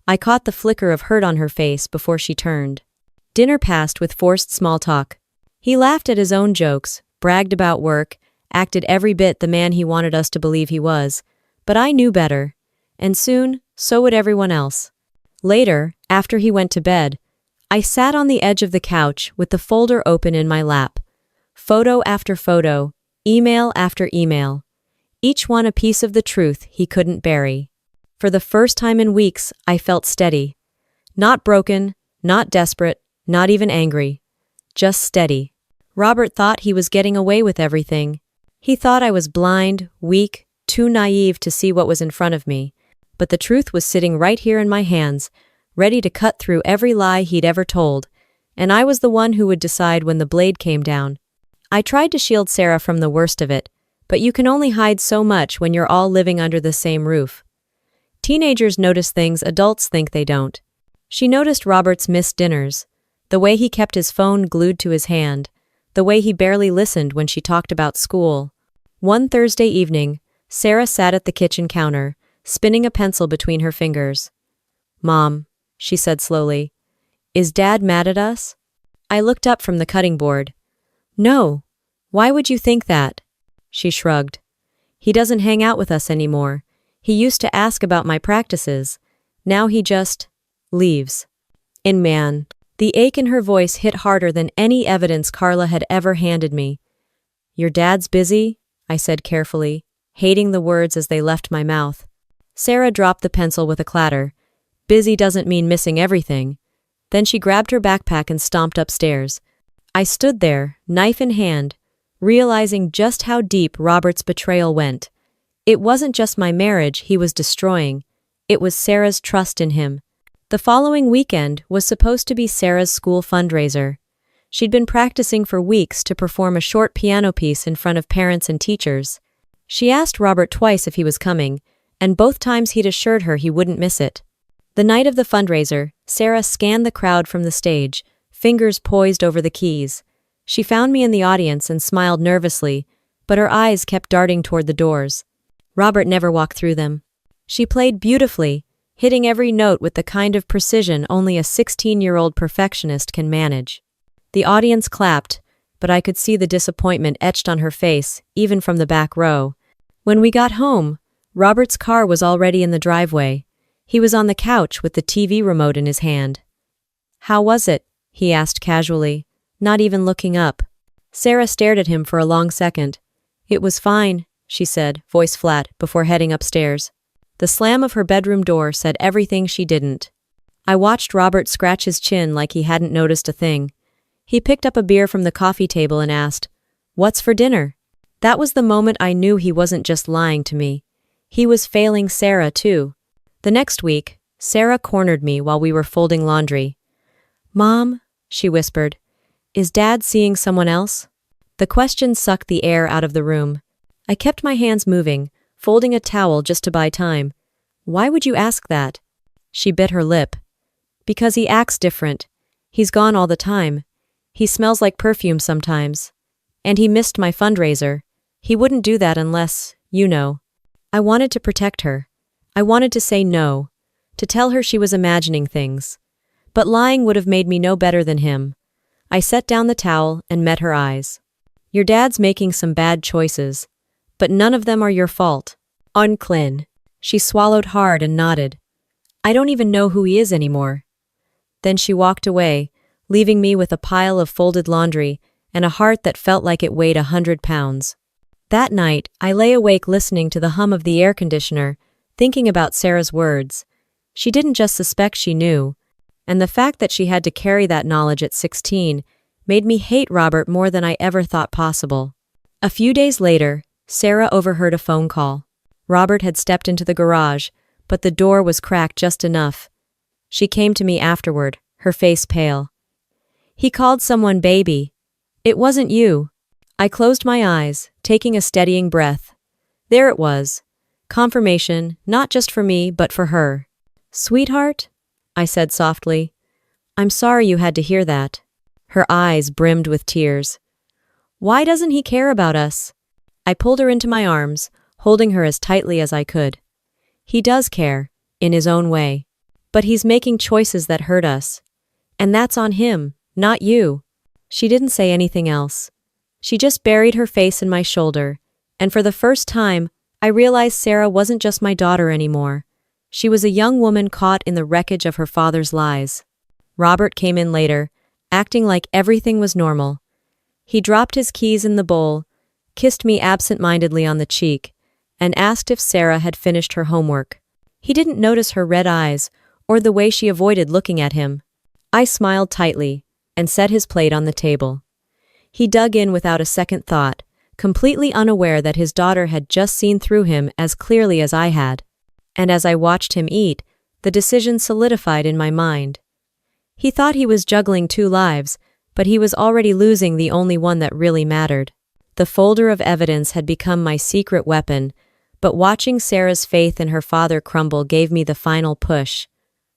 I caught the flicker of hurt on her face before she turned. Dinner passed with forced small talk. He laughed at his own jokes, bragged about work, acted every bit the man he wanted us to believe he was, but I knew better. And soon, so would everyone else. Later, after he went to bed, I sat on the edge of the couch with the folder open in my lap. Photo after photo, email after email. Each one a piece of the truth he couldn't bury. For the first time in weeks, I felt steady. Not broken, not desperate, not even angry. Just steady. Robert thought he was getting away with everything. He thought I was blind, weak, too naive to see what was in front of me. But the truth was sitting right here in my hands, ready to cut through every lie he'd ever told, and I was the one who would decide when the blade came down. I tried to shield Sarah from the worst of it, but you can only hide so much when you're all living under the same roof. Teenagers notice things adults think they don't. She noticed Robert's missed dinners, the way he kept his phone glued to his hand, the way he barely listened when she talked about school. One Thursday evening, Sarah sat at the kitchen counter, spinning a pencil between her fingers. "Mom," she said slowly, "is Dad mad at us?" I looked up from the cutting board. "No. Why would you think that?" She shrugged. "He doesn't hang out with us anymore. He used to ask about my practices. Now he just leaves." And man, the ache in her voice hit harder than any evidence Carla had ever handed me. "Your dad's busy?" I said carefully, hating the words as they left my mouth. Sarah dropped the pencil with a clatter. "Busy doesn't mean missing everything." Then she grabbed her backpack and stomped upstairs. I stood there, knife in hand, realizing just how deep Robert's betrayal went. It wasn't just my marriage he was destroying. It was Sarah's trust in him. The following weekend was supposed to be Sarah's school fundraiser. She'd been practicing for weeks to perform a short piano piece in front of parents and teachers. She asked Robert twice if he was coming, and both times he'd assured her he wouldn't miss it. The night of the fundraiser, Sarah scanned the crowd from the stage, fingers poised over the keys. She found me in the audience and smiled nervously, but her eyes kept darting toward the doors. Robert never walked through them. She played beautifully, hitting every note with the kind of precision only a 16-year-old perfectionist can manage. The audience clapped, but I could see the disappointment etched on her face, even from the back row. When we got home, Robert's car was already in the driveway. He was on the couch with the TV remote in his hand. "How was it?" he asked casually, not even looking up. Sarah stared at him for a long second. "It was fine," she said, voice flat, before heading upstairs. The slam of her bedroom door said everything she didn't. I watched Robert scratch his chin like he hadn't noticed a thing. He picked up a beer from the coffee table and asked, "What's for dinner?" That was the moment I knew he wasn't just lying to me. He was failing Sarah, too. The next week, Sarah cornered me while we were folding laundry. "Mom," she whispered, "is Dad seeing someone else?" The question sucked the air out of the room. I kept my hands moving, folding a towel just to buy time. "Why would you ask that?" She bit her lip. "Because he acts different. He's gone all the time. He smells like perfume sometimes. And he missed my fundraiser. He wouldn't do that unless, you know." I wanted to protect her. I wanted to say no, to tell her she was imagining things. But lying would have made me no better than him. I set down the towel and met her eyes. "Your dad's making some bad choices, but none of them are your fault." "Unclin." She swallowed hard and nodded. "I don't even know who he is anymore." Then she walked away, leaving me with a pile of folded laundry and a heart that felt like it weighed 100 pounds. That night, I lay awake listening to the hum of the air conditioner, thinking about Sarah's words. She didn't just suspect she knew, and the fact that she had to carry that knowledge at 16 made me hate Robert more than I ever thought possible. A few days later, Sarah overheard a phone call. Robert had stepped into the garage, but the door was cracked just enough. She came to me afterward, her face pale. "He called someone baby. It wasn't you." I closed my eyes, taking a steadying breath. There it was. Confirmation, not just for me, but for her. "Sweetheart?" I said softly. "I'm sorry you had to hear that." Her eyes brimmed with tears. "Why doesn't he care about us?" I pulled her into my arms, holding her as tightly as I could. "He does care, in his own way. But he's making choices that hurt us. And that's on him, not you." She didn't say anything else. She just buried her face in my shoulder, and for the first time, I realized Sarah wasn't just my daughter anymore. She was a young woman caught in the wreckage of her father's lies. Robert came in later, acting like everything was normal. He dropped his keys in the bowl, kissed me absent-mindedly on the cheek, and asked if Sarah had finished her homework. He didn't notice her red eyes or the way she avoided looking at him. I smiled tightly and set his plate on the table. He dug in without a second thought, completely unaware that his daughter had just seen through him as clearly as I had. And as I watched him eat, the decision solidified in my mind. He thought he was juggling two lives, but he was already losing the only one that really mattered. The folder of evidence had become my secret weapon, but watching Sarah's faith in her father crumble gave me the final push.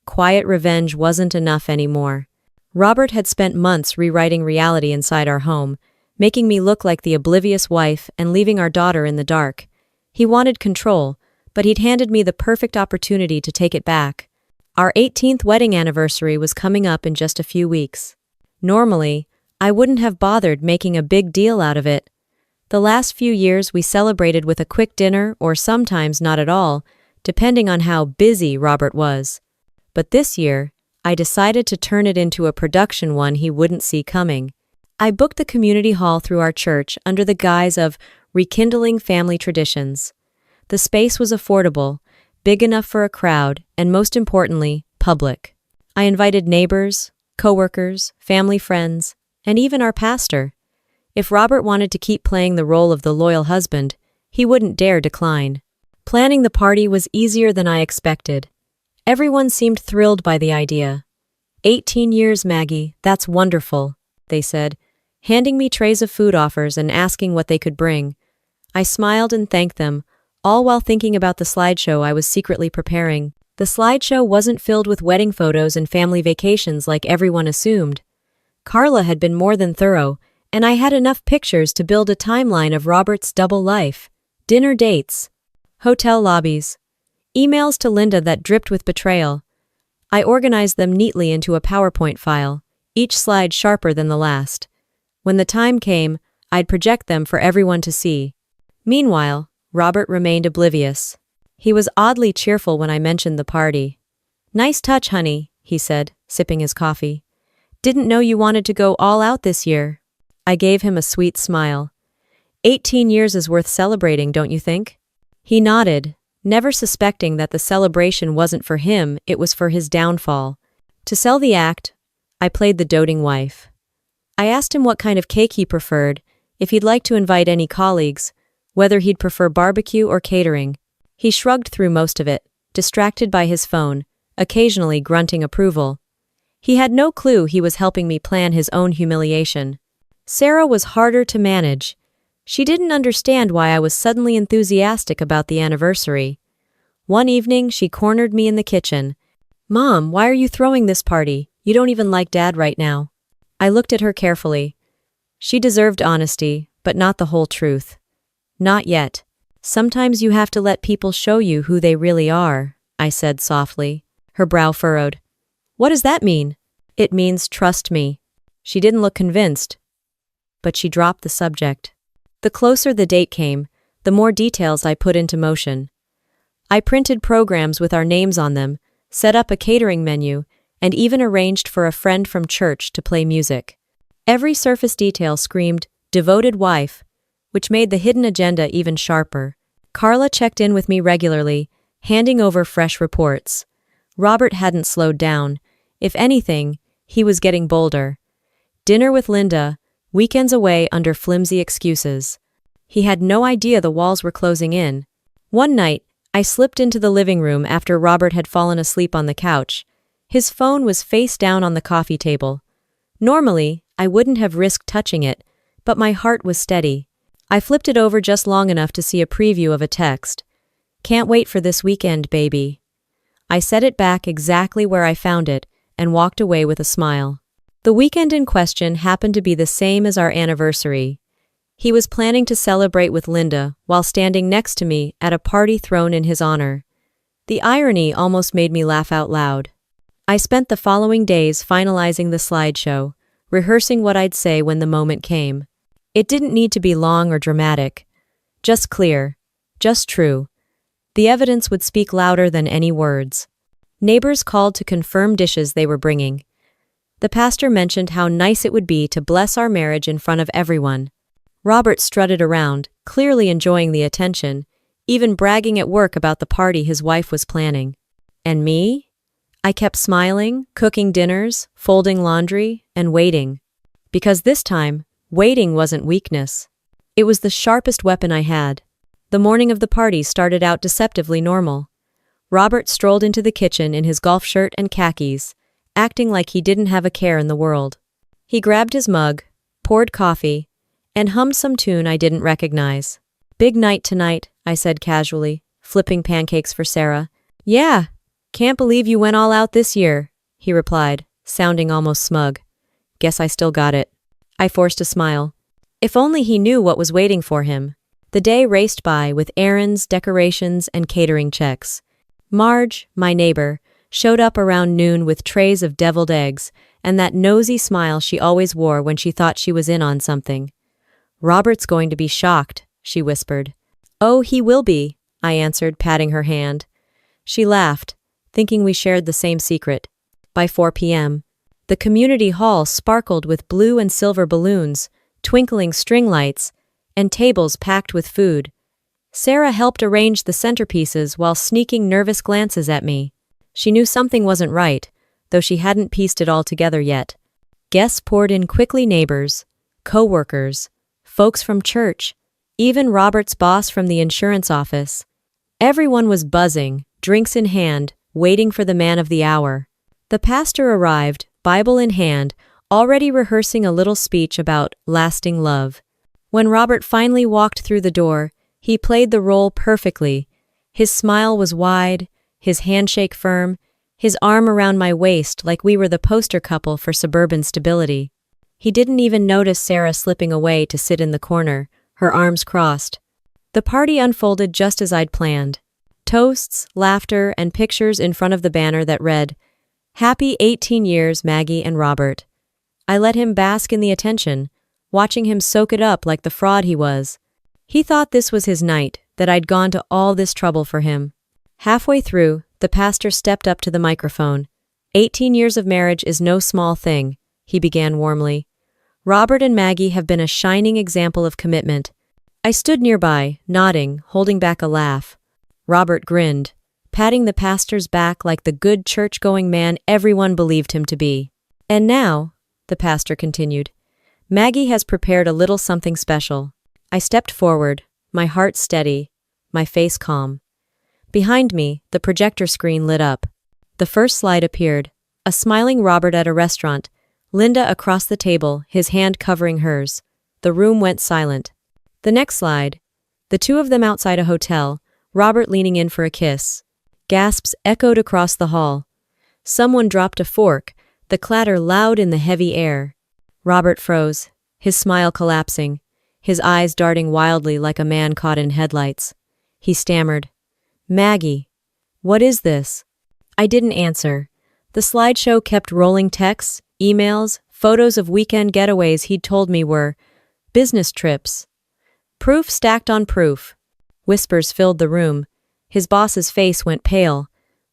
quiet revenge wasn't enough anymore. Robert had spent months rewriting reality inside our home, making me look like the oblivious wife and leaving our daughter in the dark. He wanted control, but he'd handed me the perfect opportunity to take it back. Our 18th wedding anniversary was coming up in just a few weeks. Normally, I wouldn't have bothered making a big deal out of it. The last few years we celebrated with a quick dinner or sometimes not at all, depending on how busy Robert was. But this year, I decided to turn it into a production one he wouldn't see coming. I booked the community hall through our church under the guise of rekindling family traditions. The space was affordable, big enough for a crowd, and most importantly, public. I invited neighbors, coworkers, family friends, and even our pastor. If Robert wanted to keep playing the role of the loyal husband, he wouldn't dare decline. Planning the party was easier than I expected. Everyone seemed thrilled by the idea. 18 years, Maggie, that's wonderful, they said, handing me trays of food offers and asking what they could bring. I smiled and thanked them, all while thinking about the slideshow I was secretly preparing. The slideshow wasn't filled with wedding photos and family vacations like everyone assumed. Carla had been more than thorough, and I had enough pictures to build a timeline of Robert's double life. Dinner dates, hotel lobbies, emails to Linda that dripped with betrayal. I organized them neatly into a PowerPoint file, each slide sharper than the last. When the time came, I'd project them for everyone to see. Meanwhile, Robert remained oblivious. He was oddly cheerful when I mentioned the party. "Nice touch, honey," he said, sipping his coffee. "Didn't know you wanted to go all out this year." I gave him a sweet smile. 18 years is worth celebrating, don't you think? He nodded, never suspecting that the celebration wasn't for him, it was for his downfall. To sell the act, I played the doting wife. I asked him what kind of cake he preferred, if he'd like to invite any colleagues, whether he'd prefer barbecue or catering. He shrugged through most of it, distracted by his phone, occasionally grunting approval. He had no clue he was helping me plan his own humiliation. Sarah was harder to manage. She didn't understand why I was suddenly enthusiastic about the anniversary. One evening, she cornered me in the kitchen. "Mom, why are you throwing this party? You don't even like Dad right now." I looked at her carefully. She deserved honesty, but not the whole truth. "Not yet. Sometimes you have to let people show you who they really are," I said softly. Her brow furrowed. "What does that mean?" "It means trust me." She didn't look convinced, but she dropped the subject. The closer the date came, the more details I put into motion. I printed programs with our names on them, set up a catering menu, and even arranged for a friend from church to play music. Every surface detail screamed, "devoted wife," which made the hidden agenda even sharper. Carla checked in with me regularly, handing over fresh reports. Robert hadn't slowed down. If anything, he was getting bolder. Dinner with Linda, weekends away under flimsy excuses. He had no idea the walls were closing in. One night, I slipped into the living room after Robert had fallen asleep on the couch. His phone was face down on the coffee table. Normally, I wouldn't have risked touching it, but my heart was steady. I flipped it over just long enough to see a preview of a text. "Can't wait for this weekend, baby." I set it back exactly where I found it and walked away with a smile. The weekend in question happened to be the same as our anniversary. He was planning to celebrate with Linda while standing next to me at a party thrown in his honor. The irony almost made me laugh out loud. I spent the following days finalizing the slideshow, rehearsing what I'd say when the moment came. It didn't need to be long or dramatic. Just clear. Just true. The evidence would speak louder than any words. Neighbors called to confirm dishes they were bringing. The pastor mentioned how nice it would be to bless our marriage in front of everyone. Robert strutted around, clearly enjoying the attention, even bragging at work about the party his wife was planning. And me? I kept smiling, cooking dinners, folding laundry, and waiting. Because this time, waiting wasn't weakness. It was the sharpest weapon I had. The morning of the party started out deceptively normal. Robert strolled into the kitchen in his golf shirt and khakis, acting like he didn't have a care in the world. He grabbed his mug, poured coffee, and hummed some tune I didn't recognize. "Big night tonight," I said casually, flipping pancakes for Sarah. "Yeah," Can't believe you went all out this year, he replied, sounding almost smug. Guess I still got it. I forced a smile. If only he knew what was waiting for him. The day raced by with errands, decorations, and catering checks. Marge, my neighbor, showed up around noon with trays of deviled eggs and that nosy smile she always wore when she thought she was in on something. Robert's going to be shocked, she whispered. Oh, he will be, I answered, patting her hand. She laughed, thinking we shared the same secret. By 4 p.m., the community hall sparkled with blue and silver balloons, twinkling string lights, and tables packed with food. Sarah helped arrange the centerpieces while sneaking nervous glances at me. She knew something wasn't right, though she hadn't pieced it all together yet. Guests poured in quickly, neighbors, co-workers, folks from church, even Robert's boss from the insurance office. Everyone was buzzing, drinks in hand, waiting for the man of the hour. The pastor arrived, Bible in hand, already rehearsing a little speech about lasting love. When Robert finally walked through the door, he played the role perfectly. His smile was wide, his handshake firm, his arm around my waist like we were the poster couple for suburban stability. He didn't even notice Sarah slipping away to sit in the corner, her arms crossed. The party unfolded just as I'd planned. Toasts, laughter, and pictures in front of the banner that read, "Happy 18 years, Maggie and Robert." I let him bask in the attention, watching him soak it up like the fraud he was. He thought this was his night, that I'd gone to all this trouble for him. Halfway through, the pastor stepped up to the microphone. 18 years of marriage is no small thing, he began warmly. Robert and Maggie have been a shining example of commitment. I stood nearby, nodding, holding back a laugh. Robert grinned, patting the pastor's back like the good church-going man everyone believed him to be. And now, the pastor continued, Maggie has prepared a little something special. I stepped forward, my heart steady, my face calm. Behind me, the projector screen lit up. The first slide appeared, a smiling Robert at a restaurant, Linda across the table, his hand covering hers. The room went silent. The next slide, the two of them outside a hotel, Robert leaning in for a kiss. Gasps echoed across the hall. Someone dropped a fork, the clatter loud in the heavy air. Robert froze, his smile collapsing, his eyes darting wildly like a man caught in headlights. He stammered, Maggie, what is this? I didn't answer. The slideshow kept rolling texts, emails, photos of weekend getaways he'd told me were business trips. Proof stacked on proof. Whispers filled the room. His boss's face went pale.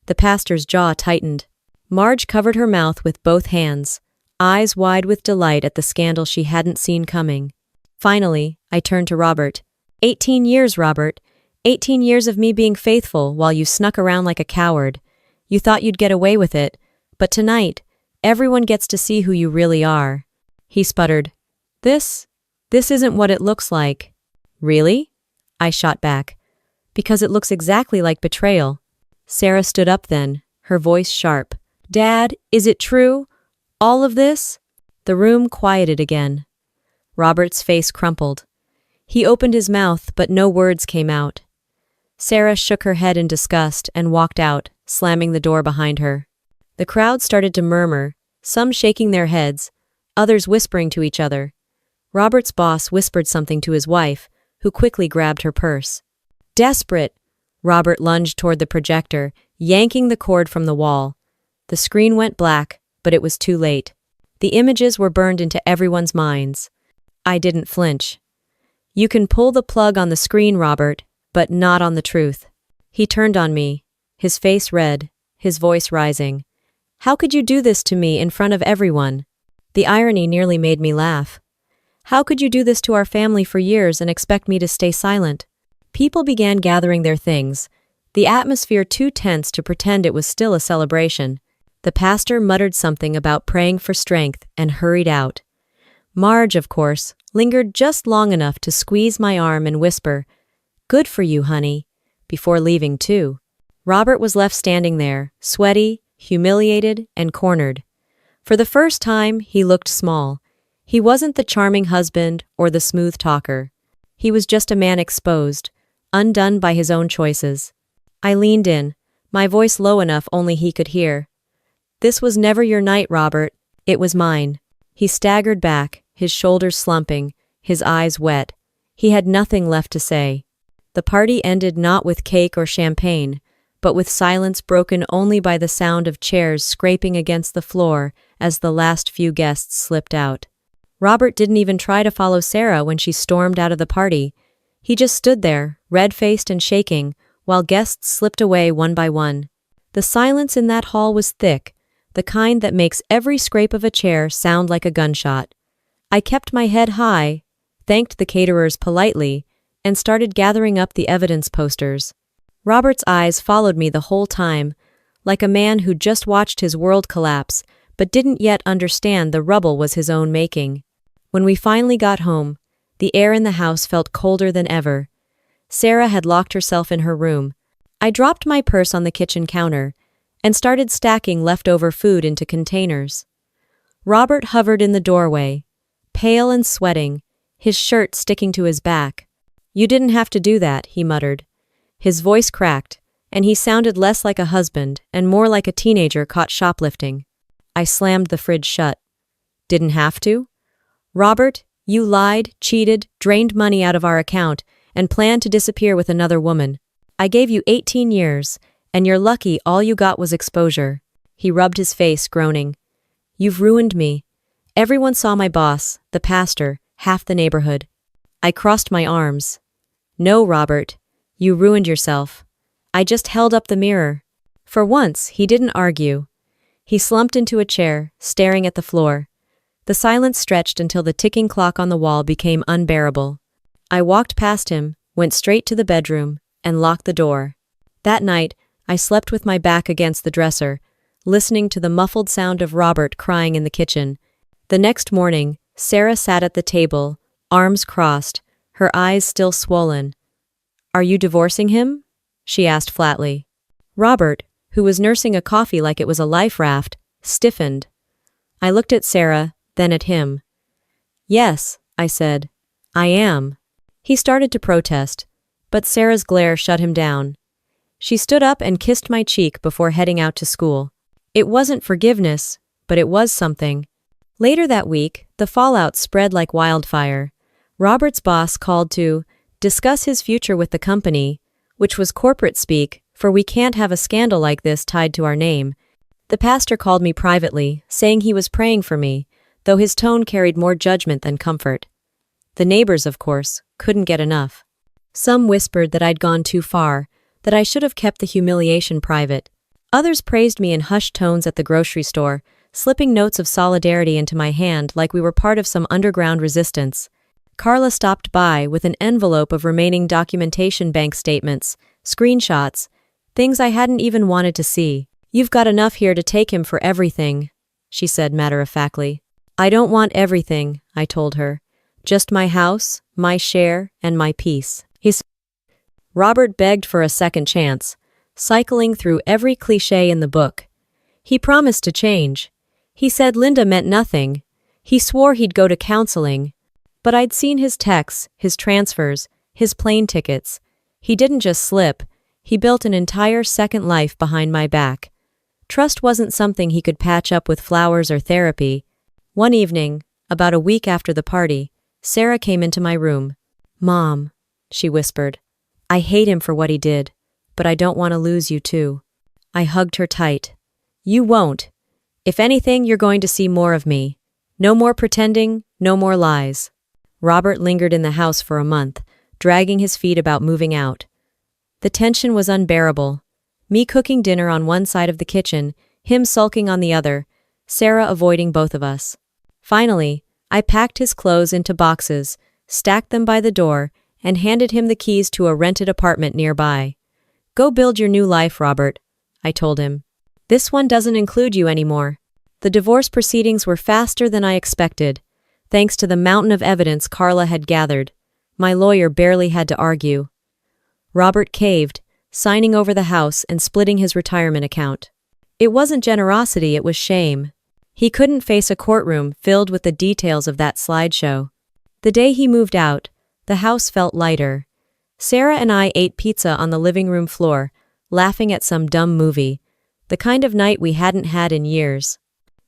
The pastor's jaw tightened. Marge covered her mouth with both hands, eyes wide with delight at the scandal she hadn't seen coming. Finally, I turned to Robert. 18 years, Robert. 18 years of me being faithful while you snuck around like a coward. You thought you'd get away with it, but tonight, everyone gets to see who you really are. He sputtered. This isn't what it looks like. Really? I shot back. Because it looks exactly like betrayal. Sarah stood up then, her voice sharp. Dad, is it true? All of this? The room quieted again. Robert's face crumpled. He opened his mouth, but no words came out. Sarah shook her head in disgust and walked out, slamming the door behind her. The crowd started to murmur, some shaking their heads, others whispering to each other. Robert's boss whispered something to his wife, who quickly grabbed her purse. Desperate, Robert lunged toward the projector, yanking the cord from the wall. The screen went black, but it was too late. The images were burned into everyone's minds. I didn't flinch. You can pull the plug on the screen, Robert, but not on the truth. He turned on me, his face red, his voice rising. How could you do this to me in front of everyone? The irony nearly made me laugh. How could you do this to our family for years and expect me to stay silent? People began gathering their things, the atmosphere too tense to pretend it was still a celebration. The pastor muttered something about praying for strength and hurried out. Marge, of course, lingered just long enough to squeeze my arm and whisper, Good for you, honey, before leaving too. Robert was left standing there, sweaty, humiliated, and cornered. For the first time, he looked small. He wasn't the charming husband or the smooth talker. He was just a man exposed, undone by his own choices. I leaned in, my voice low enough only he could hear. "This was never your night, Robert. It was mine." He staggered back, his shoulders slumping, his eyes wet. He had nothing left to say. The party ended not with cake or champagne, but with silence broken only by the sound of chairs scraping against the floor as the last few guests slipped out. Robert didn't even try to follow Sarah when she stormed out of the party. He just stood there, red-faced and shaking, while guests slipped away one by one. The silence in that hall was thick, the kind that makes every scrape of a chair sound like a gunshot. I kept my head high, thanked the caterers politely, and started gathering up the evidence posters. Robert's eyes followed me the whole time, like a man who just watched his world collapse but didn't yet understand the rubble was his own making. When we finally got home, the air in the house felt colder than ever. Sarah had locked herself in her room. I dropped my purse on the kitchen counter and started stacking leftover food into containers. Robert hovered in the doorway, pale and sweating, his shirt sticking to his back. "You didn't have to do that," he muttered. His voice cracked, and he sounded less like a husband and more like a teenager caught shoplifting. I slammed the fridge shut. "Didn't have to? Robert, you lied, cheated, drained money out of our account, and planned to disappear with another woman. I gave you 18 years, and you're lucky all you got was exposure." He rubbed his face, groaning. "You've ruined me. Everyone saw my boss, the pastor, half the neighborhood." I crossed my arms. "No, Robert. You ruined yourself." I just held up the mirror. For once, he didn't argue. He slumped into a chair, staring at the floor. The silence stretched until the ticking clock on the wall became unbearable. I walked past him, went straight to the bedroom, and locked the door. That night, I slept with my back against the dresser, listening to the muffled sound of Robert crying in the kitchen. The next morning, Sarah sat at the table, arms crossed, her eyes still swollen. "Are you divorcing him?" she asked flatly. Robert, who was nursing a coffee like it was a life raft, stiffened. I looked at Sarah, then at him. "Yes," I said. "I am." He started to protest, but Sarah's glare shut him down. She stood up and kissed my cheek before heading out to school. It wasn't forgiveness, but it was something. Later that week, the fallout spread like wildfire. Robert's boss called to discuss his future with the company, which was corporate speak, for we can't have a scandal like this tied to our name. The pastor called me privately, saying he was praying for me, though his tone carried more judgment than comfort. The neighbors, of course, couldn't get enough. Some whispered that I'd gone too far, that I should have kept the humiliation private. Others praised me in hushed tones at the grocery store, slipping notes of solidarity into my hand like we were part of some underground resistance. Carla stopped by with an envelope of remaining documentation, bank statements, screenshots, things I hadn't even wanted to see. "You've got enough here to take him for everything," she said matter-of-factly. "I don't want everything," I told her. "Just my house, my share, and my peace." Robert begged for a second chance, cycling through every cliché in the book. He promised to change. He said Linda meant nothing. He swore he'd go to counseling. But I'd seen his texts, his transfers, his plane tickets. He didn't just slip. He built an entire second life behind my back. Trust wasn't something he could patch up with flowers or therapy. One evening, about a week after the party, Sarah came into my room. "Mom," she whispered, "I hate him for what he did, but I don't want to lose you too." I hugged her tight. "You won't. If anything, you're going to see more of me. No more pretending, no more lies." Robert lingered in the house for a month, dragging his feet about moving out. The tension was unbearable. Me cooking dinner on one side of the kitchen, him sulking on the other, Sarah avoiding both of us. Finally, I packed his clothes into boxes, stacked them by the door, and handed him the keys to a rented apartment nearby. "Go build your new life, Robert," I told him. "This one doesn't include you anymore." The divorce proceedings were faster than I expected. Thanks to the mountain of evidence Carla had gathered, my lawyer barely had to argue. Robert caved, signing over the house and splitting his retirement account. It wasn't generosity, it was shame. He couldn't face a courtroom filled with the details of that slideshow. The day he moved out, the house felt lighter. Sarah and I ate pizza on the living room floor, laughing at some dumb movie, the kind of night we hadn't had in years.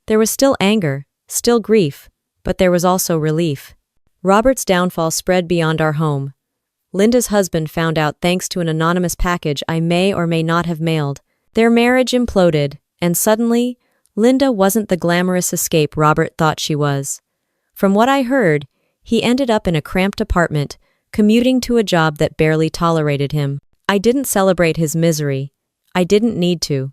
There was still anger, still grief, but there was also relief. Robert's downfall spread beyond our home. Linda's husband found out thanks to an anonymous package I may or may not have mailed. Their marriage imploded, and suddenly, Linda wasn't the glamorous escape Robert thought she was. From what I heard, he ended up in a cramped apartment, commuting to a job that barely tolerated him. I didn't celebrate his misery. I didn't need to.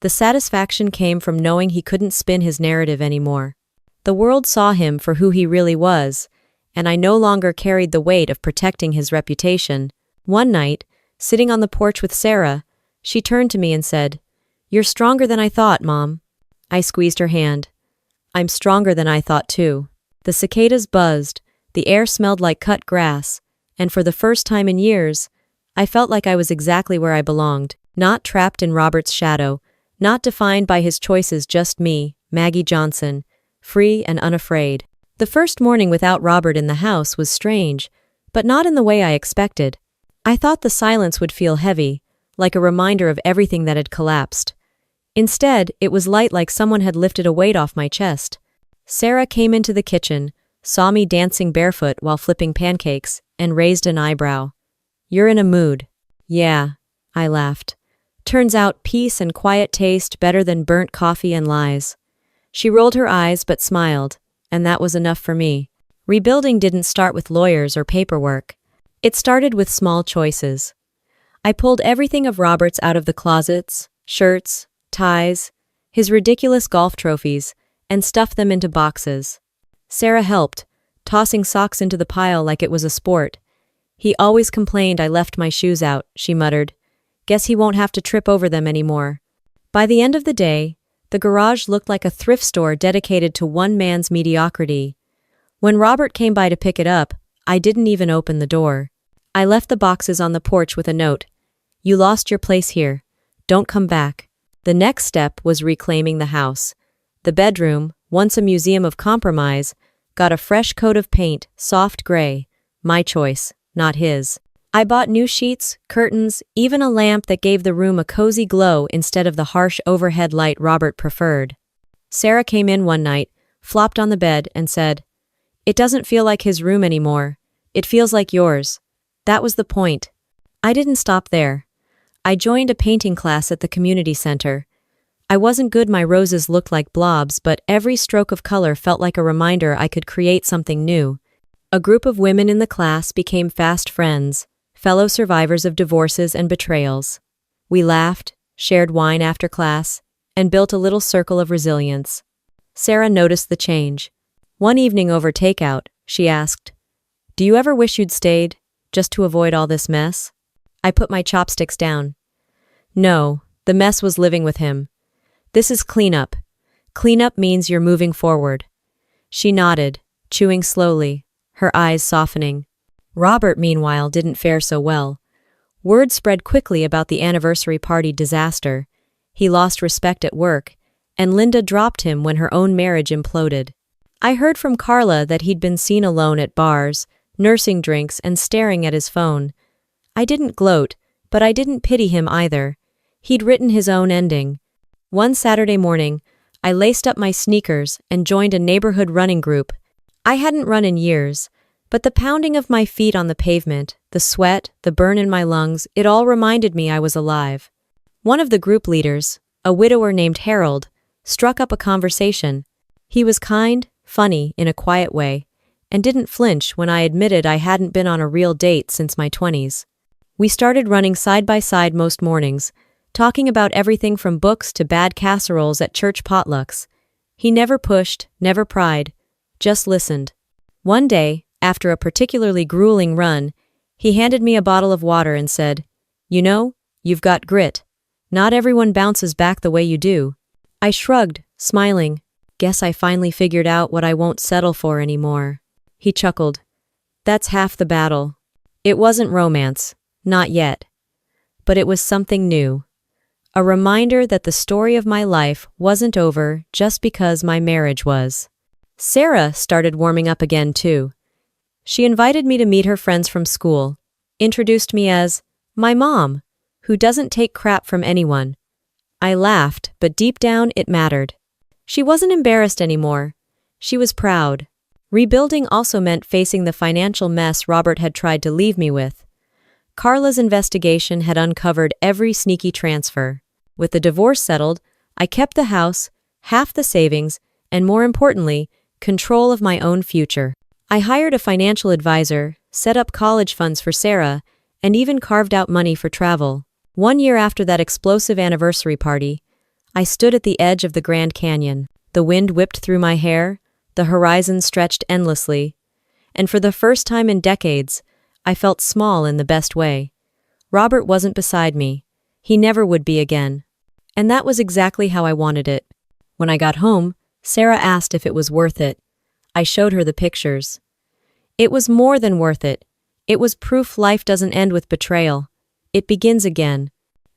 The satisfaction came from knowing he couldn't spin his narrative anymore. The world saw him for who he really was, and I no longer carried the weight of protecting his reputation. One night, sitting on the porch with Sarah, she turned to me and said, "You're stronger than I thought, Mom." I squeezed her hand. "I'm stronger than I thought too." The cicadas buzzed, the air smelled like cut grass, and for the first time in years, I felt like I was exactly where I belonged, not trapped in Robert's shadow, not defined by his choices, just me, Maggie Johnson, free and unafraid. The first morning without Robert in the house was strange, but not in the way I expected. I thought the silence would feel heavy, like a reminder of everything that had collapsed. Instead, it was light, like someone had lifted a weight off my chest. Sarah came into the kitchen, saw me dancing barefoot while flipping pancakes, and raised an eyebrow. "You're in a mood." "Yeah," I laughed. "Turns out peace and quiet taste better than burnt coffee and lies." She rolled her eyes but smiled, and that was enough for me. Rebuilding didn't start with lawyers or paperwork. It started with small choices. I pulled everything of Robert's out of the closets, shirts, ties, his ridiculous golf trophies, and stuffed them into boxes. Sarah helped, tossing socks into the pile like it was a sport. "He always complained I left my shoes out," she muttered. "Guess he won't have to trip over them anymore." By the end of the day, the garage looked like a thrift store dedicated to one man's mediocrity. When Robert came by to pick it up, I didn't even open the door. I left the boxes on the porch with a note. "You lost your place here. Don't come back." The next step was reclaiming the house. The bedroom, once a museum of compromise, got a fresh coat of paint, soft gray. My choice, not his. I bought new sheets, curtains, even a lamp that gave the room a cozy glow instead of the harsh overhead light Robert preferred. Sarah came in one night, flopped on the bed, and said, "It doesn't feel like his room anymore. It feels like yours." That was the point. I didn't stop there. I joined a painting class at the community center. I wasn't good, my roses looked like blobs, but every stroke of color felt like a reminder I could create something new. A group of women in the class became fast friends, fellow survivors of divorces and betrayals. We laughed, shared wine after class, and built a little circle of resilience. Sarah noticed the change. One evening over takeout, she asked, "Do you ever wish you'd stayed, just to avoid all this mess?" I put my chopsticks down. "No, the mess was living with him. This is cleanup. Cleanup means you're moving forward." She nodded, chewing slowly, her eyes softening. Robert, meanwhile, didn't fare so well. Word spread quickly about the anniversary party disaster. He lost respect at work, and Linda dropped him when her own marriage imploded. I heard from Carla that he'd been seen alone at bars, nursing drinks and staring at his phone. I didn't gloat, but I didn't pity him either. He'd written his own ending. One Saturday morning, I laced up my sneakers and joined a neighborhood running group. I hadn't run in years, but the pounding of my feet on the pavement, the sweat, the burn in my lungs, it all reminded me I was alive. One of the group leaders, a widower named Harold, struck up a conversation. He was kind, funny, in a quiet way, and didn't flinch when I admitted I hadn't been on a real date since my 20s. We started running side by side most mornings, talking about everything from books to bad casseroles at church potlucks. He never pushed, never pried, just listened. One day, after a particularly grueling run, he handed me a bottle of water and said, "You know, you've got grit. Not everyone bounces back the way you do." I shrugged, smiling. "Guess I finally figured out what I won't settle for anymore." He chuckled. "That's half the battle." It wasn't romance, not yet. But it was something new. A reminder that the story of my life wasn't over just because my marriage was. Sarah started warming up again too. She invited me to meet her friends from school, introduced me as my mom, who doesn't take crap from anyone. I laughed, but deep down it mattered. She wasn't embarrassed anymore. She was proud. Rebuilding also meant facing the financial mess Robert had tried to leave me with. Carla's investigation had uncovered every sneaky transfer. With the divorce settled, I kept the house, half the savings, and more importantly, control of my own future. I hired a financial advisor, set up college funds for Sarah, and even carved out money for travel. 1 year after that explosive anniversary party, I stood at the edge of the Grand Canyon. The wind whipped through my hair, the horizon stretched endlessly, and for the first time in decades, I felt small in the best way. Robert wasn't beside me. He never would be again. And that was exactly how I wanted it. When I got home, Sarah asked if it was worth it. I showed her the pictures. It was more than worth it. It was proof life doesn't end with betrayal. It begins again.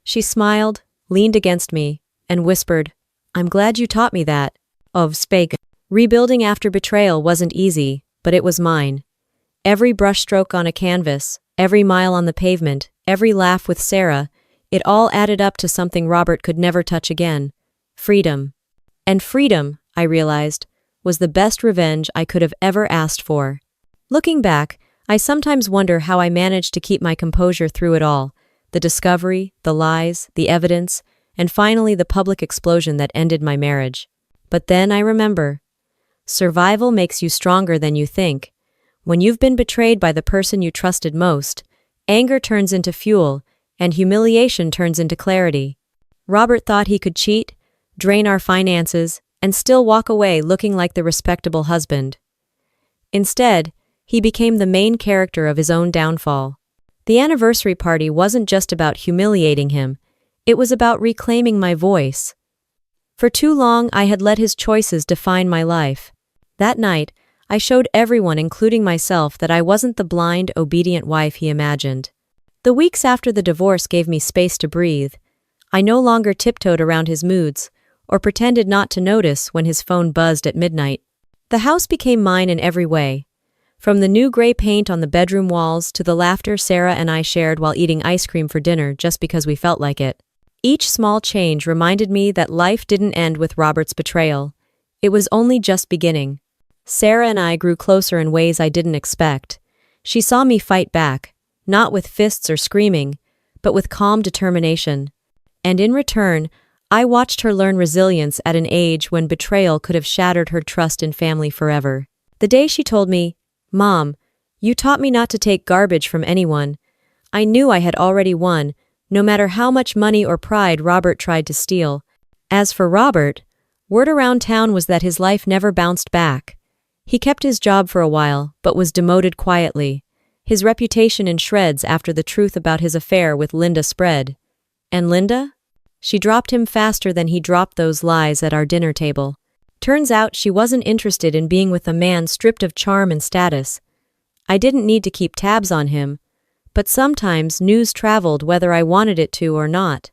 She smiled, leaned against me, and whispered, "I'm glad you taught me that." Of spake. Rebuilding after betrayal wasn't easy, but it was mine. Every brushstroke on a canvas, every mile on the pavement, every laugh with Sarah, it all added up to something Robert could never touch again. Freedom. And freedom, I realized, was the best revenge I could have ever asked for. Looking back, I sometimes wonder how I managed to keep my composure through it all. The discovery, the lies, the evidence, and finally the public explosion that ended my marriage. But then I remember. Survival makes you stronger than you think. When you've been betrayed by the person you trusted most, anger turns into fuel, and humiliation turns into clarity. Robert thought he could cheat, drain our finances, and still walk away looking like the respectable husband. Instead, he became the main character of his own downfall. The anniversary party wasn't just about humiliating him, it was about reclaiming my voice. For too long, I had let his choices define my life. That night, I showed everyone, including myself, that I wasn't the blind, obedient wife he imagined. The weeks after the divorce gave me space to breathe. I no longer tiptoed around his moods, or pretended not to notice when his phone buzzed at midnight. The house became mine in every way. From the new gray paint on the bedroom walls to the laughter Sarah and I shared while eating ice cream for dinner just because we felt like it. Each small change reminded me that life didn't end with Robert's betrayal. It was only just beginning. Sarah and I grew closer in ways I didn't expect. She saw me fight back, not with fists or screaming, but with calm determination. And in return, I watched her learn resilience at an age when betrayal could have shattered her trust in family forever. The day she told me, "Mom, you taught me not to take garbage from anyone," I knew I had already won, no matter how much money or pride Robert tried to steal. As for Robert, word around town was that his life never bounced back. He kept his job for a while, but was demoted quietly, his reputation in shreds after the truth about his affair with Linda spread. And Linda? She dropped him faster than he dropped those lies at our dinner table. Turns out she wasn't interested in being with a man stripped of charm and status. I didn't need to keep tabs on him, but sometimes news traveled whether I wanted it to or not.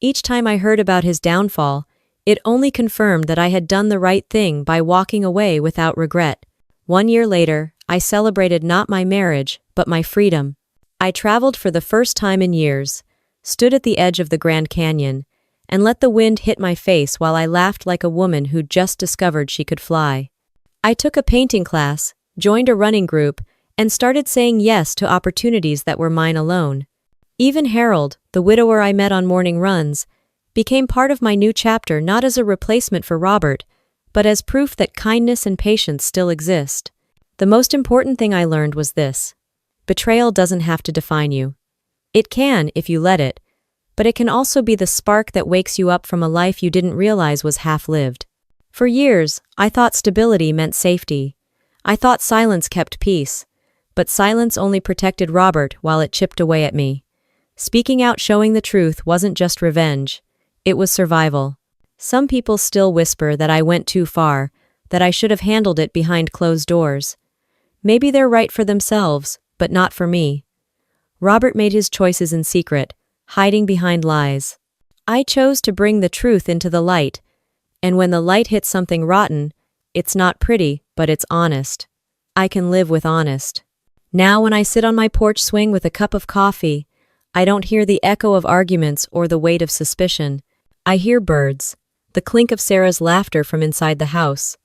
Each time I heard about his downfall, it only confirmed that I had done the right thing by walking away without regret. 1 year later, I celebrated not my marriage, but my freedom. I traveled for the first time in years, stood at the edge of the Grand Canyon, and let the wind hit my face while I laughed like a woman who'd just discovered she could fly. I took a painting class, joined a running group, and started saying yes to opportunities that were mine alone. Even Harold, the widower I met on morning runs, became part of my new chapter, not as a replacement for Robert, but as proof that kindness and patience still exist. The most important thing I learned was this: betrayal doesn't have to define you. It can if you let it, but it can also be the spark that wakes you up from a life you didn't realize was half-lived. For years, I thought stability meant safety. I thought silence kept peace, but silence only protected Robert while it chipped away at me. Speaking out, showing the truth, wasn't just revenge. It was survival. Some people still whisper that I went too far, that I should have handled it behind closed doors. Maybe they're right for themselves, but not for me. Robert made his choices in secret, hiding behind lies. I chose to bring the truth into the light, and when the light hits something rotten, it's not pretty, but it's honest. I can live with honest. Now when I sit on my porch swing with a cup of coffee, I don't hear the echo of arguments or the weight of suspicion. I hear birds, the clink of Sarah's laughter from inside the house,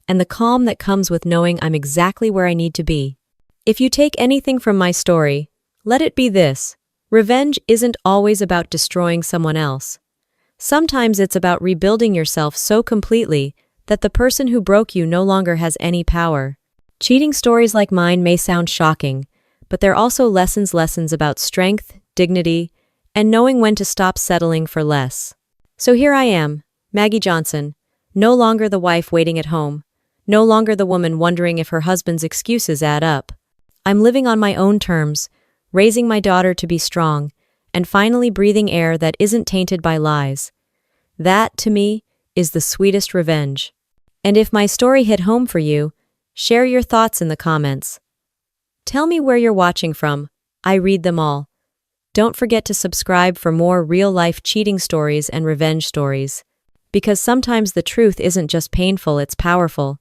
and the calm that comes with knowing I'm exactly where I need to be. If you take anything from my story, let it be this: revenge isn't always about destroying someone else. Sometimes it's about rebuilding yourself so completely that the person who broke you no longer has any power. Cheating stories like mine may sound shocking, but they're also lessons about strength, dignity, and knowing when to stop settling for less. So here I am, Maggie Johnson, no longer the wife waiting at home, no longer the woman wondering if her husband's excuses add up. I'm living on my own terms, raising my daughter to be strong, and finally breathing air that isn't tainted by lies. That, to me, is the sweetest revenge. And if my story hit home for you, share your thoughts in the comments. Tell me where you're watching from. I read them all. Don't forget to subscribe for more real-life cheating stories and revenge stories. Because sometimes the truth isn't just painful, it's powerful.